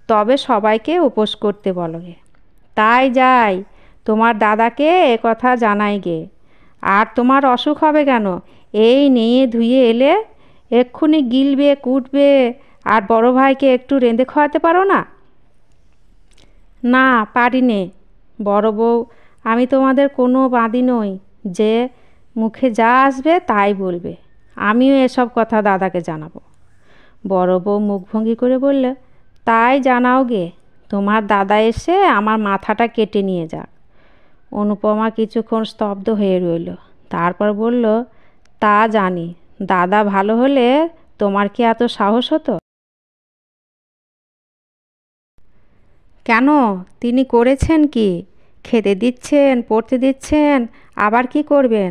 তবে সবাইকে উপোস করতে বলো গে। তাই যাই, তোমার দাদাকে এ কথা জানাই গে। আর তোমার অসুখ হবে কেন? এই নিয়ে ধুয়ে এলে এক্ষুনি গিলবে কুটবে, আর বড় ভাইকে একটু রেঁধে খাওয়াতে পারো না? না, পারি নে। বড় বউ, আমি তোমাদের কোনো বাঁধি নই যে মুখে যা আসবে তাই বলবে। আমিও এসব কথা দাদাকে জানাবো। বড় বউ মুখভঙ্গি করে বললে, তাই জানাও গে, তোমার দাদা এসে আমার মাথাটা কেটে নিয়ে যাক। অনুপমা কিছুক্ষণ স্তব্ধ হয়ে রইল, তারপর বলল, তা জানি, দাদা ভালো হলে তোমার কি এত সাহস হতো? কেন, তিনি করেছেন কি? খেতে দিচ্ছেন, পড়তে দিচ্ছেন, আবার কি করবেন?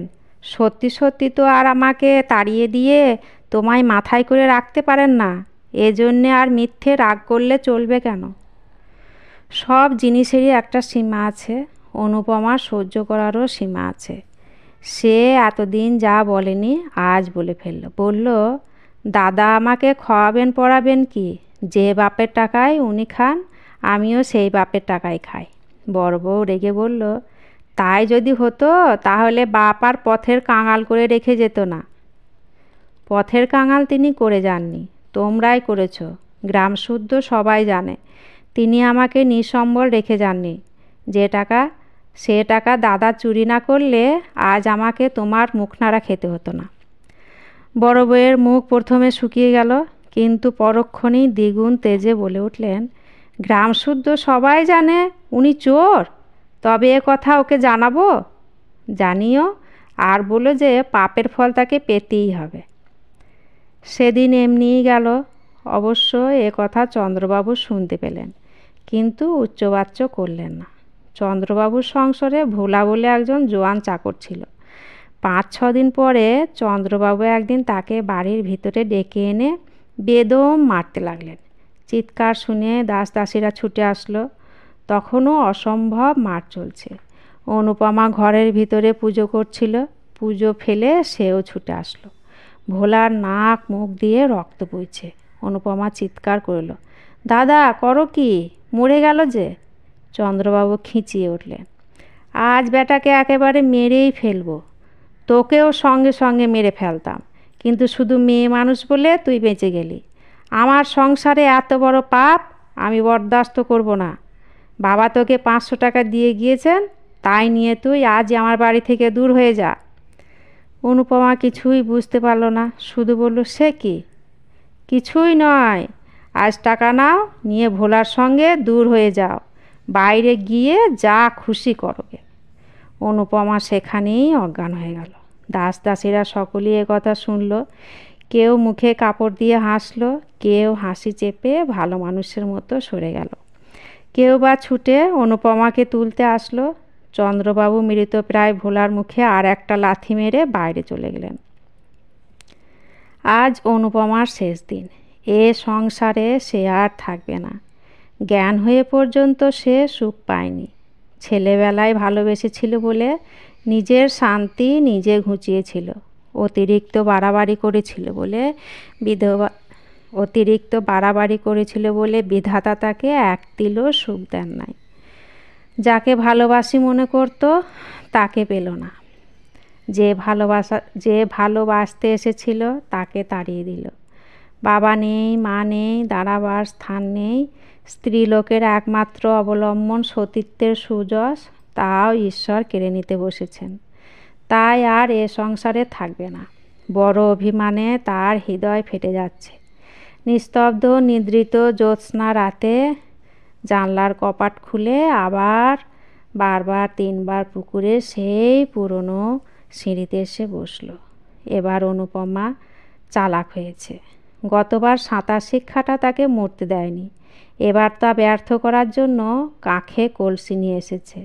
সত্যি সত্যি তো আর আমাকে তাড়িয়ে দিয়ে তোমায় মাথায় করে রাখতে পারেন না। এজন্যে আর মিথ্যে রাগ করলে চলবে কেন? সব জিনিসেরই একটা সীমা আছে। অনুপমার সহ্য করারও সীমা আছে। সে এতদিন যা বলেনি আজ বলে ফেলল। বলল, দাদা আমাকে খাওয়াবেন পড়াবেন কি? যে বাপের টাকায় উনি খান, আমিও সেই বাপের টাকায় খাই। বড় বউ রেগে বলল, তাই যদি হতো তাহলে বাপ আর পথের কাঙাল করে রেখে যেত না। পথের কাঙাল তিনি করে যাননি, তোমরাই করেছ। গ্রামশুদ্ধ সবাই জানে তিনি আমাকে নিঃসম্বল রেখে যাননি। সে টাকা দাদা চুরি না করলে আজ আমাকে তোমার মুখ নাড়া খেতে হতো না। বড় বউয়ের মুখ প্রথমে শুকিয়ে গেল, কিন্তু পরক্ষণেই দ্বিগুণ তেজে বলে উঠলেন, গ্রামশুদ্ধ সবাই জানে উনি চোর? তবে এ কথা ওকে জানাবো, জানিও, আর বলো যে পাপের ফল তাকে পেতেই হবে। সেদিন এমনিই গেল। অবশ্য এ কথা চন্দ্রবাবু শুনতে পেলেন, কিন্তু উচ্চবাচ্য করলেন না। চন্দ্রবাবুর সংসারে ভোলা বলে একজন জোয়ান চাকর ছিল। 5-6 দিন পরে চন্দ্রবাবু একদিন তাকে বাড়ির ভিতরে ডেকে এনে বেদম মারতে লাগলেন। চিৎকার শুনে দাস দাসীরা ছুটে আসলো। তখনও অসম্ভব মার চলছে। অনুপমা ঘরের ভিতরে পুজো করছিল। পুজো ফেলে সেও ছুটে আসলো। ভোলার নাক মুখ দিয়ে রক্ত বইছে। অনুপমা চিৎকার করল, দাদা করো কি, মরে গেল যে। চন্দ্রবাবু খিঁচিয়ে উঠলেন, আজ বেটাকে একেবারে মেরেই ফেলবো। তোকেও সঙ্গে সঙ্গে মেরে ফেলতাম, কিন্তু শুধু মেয়ে মানুষ বলে তুই বেঁচে গেলি। আমার সংসারে এত বড় পাপ আমি বরদাস্ত করব না। বাবা তোকে 500 টাকা দিয়ে গিয়েছেন, তাই নিয়ে তুই আজই আমার বাড়ি থেকে দূর হয়ে যা। অনুপমা কিছুই বুঝতে পারল না, শুধু বলল, সে কি? কিছুই নয়, আজ টাকা নাও, নিয়ে ভোলার সঙ্গে দূর হয়ে যাও, বাইরে গিয়ে যা খুশি করবে। অনুপমা সেখানেই অজ্ঞান হয়ে গেল। দাস দাসীরা সকলেই এ কথা শুনল। কেউ মুখে কাপড় দিয়ে হাসলো, কেউ হাসি চেপে ভালো মানুষের মতো সরে গেল, কেউ বা ছুটে অনুপমাকে তুলতে আসলো। চন্দ্রবাবু মৃতপ্রায় ভোলার মুখে আর একটা লাথি মেরে বাইরে চলে গেলেন। আজ অনুপমার শেষ দিন। এ সংসারে সে আর থাকবে না। জ্ঞান হয়ে পর্যন্ত সে সুখ পায়নি। ছেলেবেলায় ভালোবেসেছিল বলে নিজের শান্তি নিজে ঘুচিয়েছিল। অতিরিক্ত বাড়াবাড়ি করেছিল বলে বিধাতা তাকে এক তিলও সুখ দেন নাই। যাকে ভালোবাসি মনে করত তাকে পেল না। যে ভালোবাসতে এসেছিল তাকে তাড়িয়ে দিল। বাবা নেই, মা নেই, দাঁড়াবার স্থান নেই। স্ত্রীলোকের একমাত্র অবলম্বন সতীত্বের সুযশ, তাও ঈশ্বর কেড়ে নিতে বসেছেন। তাই আর এ সংসারে থাকবে না। বড় অভিমানে তার হৃদয় ফেটে যাচ্ছে। নিস্তব্ধ নিদ্রিত জ্যোৎস্না রাতে জানলার কপাট খুলে আবার বারবার 3বার পুকুরে সেই পুরনো সিঁড়িতে এসে বসল। এবার অনুপমা চালাক হয়েছে। গতবার সাঁতার শিক্ষাটা তাকে মরতে দেয়নি। এবার তা ব্যর্থ করার জন্য কাঁখে কলসি নিয়ে এসেছে।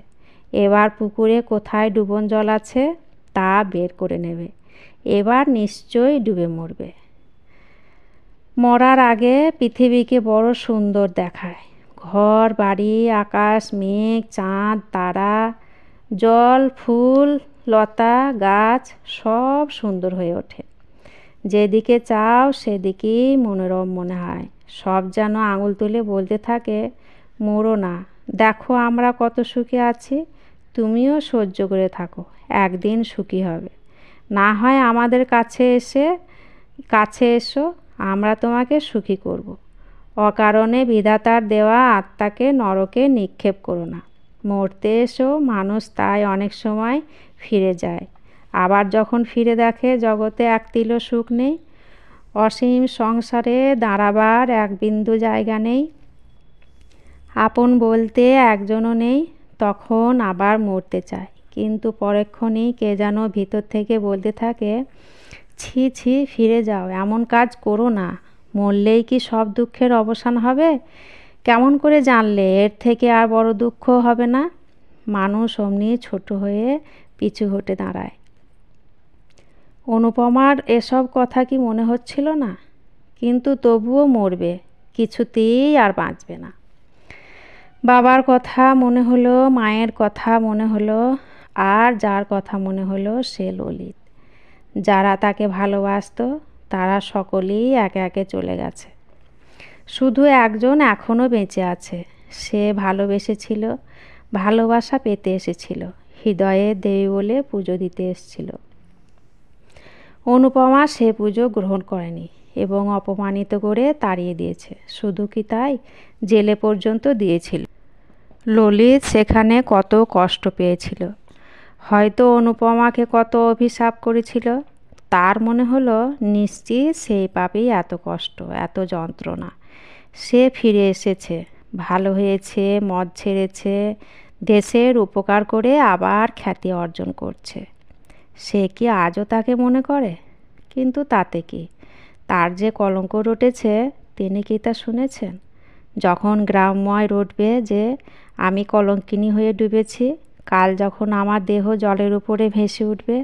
এবার পুকুরে কোথায় ডুবন জল আছে তা বের করে নেবে। এবার নিশ্চয়ই ডুবে মরবে। মরার আগে পৃথিবীকে বড় সুন্দর দেখায়। ঘর বাড়ি, আকাশ, মেঘ, চাঁদ, তারা, জল, ফুল, লতা, গাছ সব সুন্দর হয়ে ওঠে। যেদিকে চাও সেদিকেই মনোরম মনে হয়। সব যেন আঙুল তুলে বলতে থাকে, মরো না, দেখো আমরা কত সুখে আছি, তুমিও সহ্য করে থাকো, একদিন সুখী হবে। না হয় আমাদের কাছে এসো, আমরা তোমাকে সুখী করব। অকারণে বিধাতার দেওয়া আত্মাকে নরকে নিক্ষেপ করো না। মরতে এসো মানুষ তাই অনেক সময় ফিরে যায়। আবার যখন ফিরে দেখে জগতে এক তিলও সুখ নেই, অসীম সংসারে দাঁড়াবার এক বিন্দু জায়গা নেই, আপন বলতে একজনও নেই, তখন আবার মরতে চায়। কিন্তু পরক্ষণেই কে যেন ভিতর থেকে বলতে থাকে, ছি ছি, ফিরে যাও, এমন কাজ করো না, মরলেই কি সব দুঃখের অবসান হবে? কেমন করে জানলে এর থেকে আর বড় দুঃখ হবে না? মানুষ অমনি ছোট হয়ে পিছু হটে দাঁড়ায়। অনুপমার এসব কথা কি মনে হচ্ছিল না? কিন্তু তবুও মরবে, কিছুতেই আর বাঁচবে না। বাবার কথা মনে হলো, মায়ের কথা মনে হলো, আর যার কথা মনে হলো সে ললিত। যারা তাকে ভালোবাসতো তারা সকলেই একে একে চলে গেছে। শুধু একজন এখনও বেঁচে আছে। সে ভালোবেসেছিল, ভালোবাসা পেতে এসেছিল, হৃদয়ে দেবী বলে পুজো দিতে এসেছিল। অনুপমা সে পুজো গ্রহণ করেনি এবং অপমানিত করে তাড়িয়ে দিয়েছে। শুধু কি তাই, জেলে পর্যন্ত দিয়েছিল। ললিত সেখানে কত কষ্ট পেয়েছিল। হয়তো অনুপমাকে কত অভিশাপ করেছিল। তার মনে হলো নিশ্চিত সেই পাপেই এত কষ্ট, এত যন্ত্রণা। সে ফিরে এসেছে, ভালো হয়েছে, মদ ছেড়েছে, দেশের উপকার করে আবার খ্যাতি অর্জন করছে। সে কি আজও তাকে মনে করে? কিন্তু তাতে কি, তার যে কলঙ্ক রটেছে তিনি কি তা শুনেছেন? যখন গ্রামময় রটবে যে আমি কলঙ্কিনী হয়ে ডুবেছি, কাল যখন আমার দেহ জলের উপরে ভেসে উঠবে,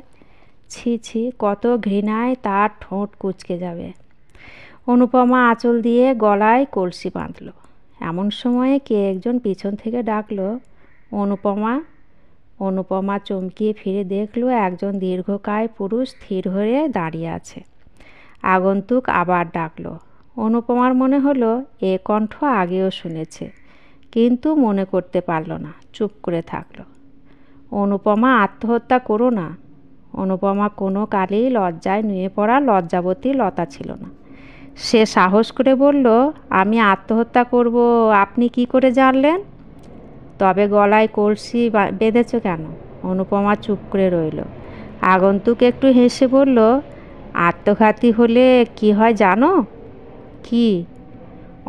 ছি ছি, কত ঘৃণায় তার ঠোঁট কুঁচকে যাবে। অনুপমা আঁচল দিয়ে গলায় কলসি বাঁধল। এমন সময়ে কে একজন পিছন থেকে ডাকলো, অনুপমা। অনুপমা চমকিয়ে ফিরে দেখলো একজন দীর্ঘকায় পুরুষ স্থির হয়ে দাঁড়িয়ে আছে। আগন্তুক আবার ডাকলো। অনুপমার মনে হলো এ কণ্ঠ আগেও শুনেছে, কিন্তু মনে করতে পারল না, চুপ করে থাকলো। অনুপমা, আত্মহত্যা করো না। অনুপমা কোনো কালেই লজ্জায় নুয়ে পড়া লজ্জাবতী লতা ছিল না। সে সাহস করে বলল, আমি আত্মহত্যা করব আপনি কি করে জানলেন? তবে গলায় কলসি বেঁধেছ কেন? অনুপমা চুপ করে রইল। আগন্তুক একটু হেসে বলল, আত্মঘাতী হলে কি হয় জানো? কি?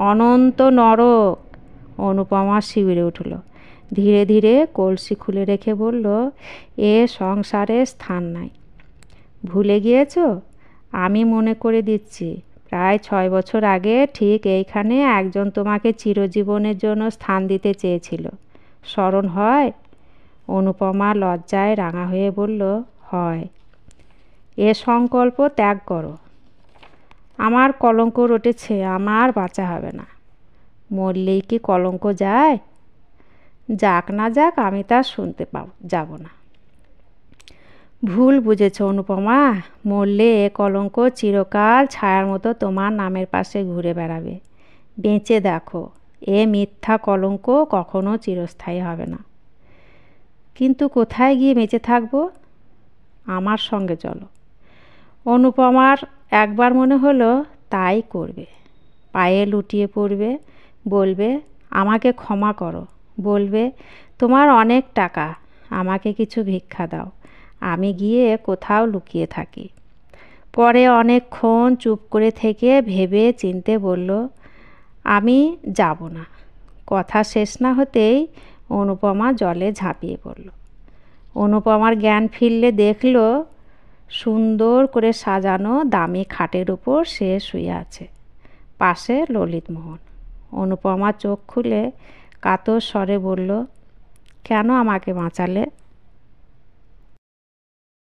অনন্ত নরক। অনুপমা শিউরে উঠল। ধীরে ধীরে কলসি খুলে রেখে বলল, এ সংসারে স্থান নাই। ভুলে গিয়েছ? আমি মনে করে দিচ্ছি, প্রায় 6 বছর আগে ঠিক এইখানে একজন তোমাকে চিরজীবনের জন্য স্থান দিতে চেয়েছিল। স্মরণ হয়? অনুপমা লজ্জায় রাঙা হয়ে বলল, হয়। এ সংকল্প ত্যাগ করো। আমার কলঙ্ক রটেছে, আমার বাঁচা হবে না। মরলেই কি কলঙ্ক যায়? যাক না যাক, আমি তা শুনতে যাব না। ভুল বুঝেছ অনুপমা, মরলে এ কলঙ্ক চিরকাল ছায়ার মতো তোমার নামের পাশে ঘুরে বেড়াবে। বেঁচে দেখো, এ মিথ্যা কলঙ্ক কখনো চিরস্থায়ী হবে না। কিন্তু কোথায় গিয়ে বেঁচে থাকবো? আমার সঙ্গে চলো। অনুপমার একবার মনে হলো তাই করবে। পায়ে লুটিয়ে পড়বে, বলবে, আমাকে ক্ষমা করো। বলবে, তোমার অনেক টাকা, আমাকে কিছু ভিক্ষা দাও, আমি গিয়ে কোথাও লুকিয়ে থাকি। পরে অনেকক্ষণ চুপ করে থেকে ভেবে চিনতে বলল, আমি যাব না। কথা শেষ না হতেই অনুপমা জলে ঝাঁপিয়ে পড়ল। অনুপমার জ্ঞান ফিরলে দেখল সুন্দর করে সাজানো দামি খাটের উপর সে শুয়ে আছে, পাশে ললিতমোহন। অনুপমা চোখ খুলে কাতর স্বরে বলল, কেন আমাকে বাঁচালে?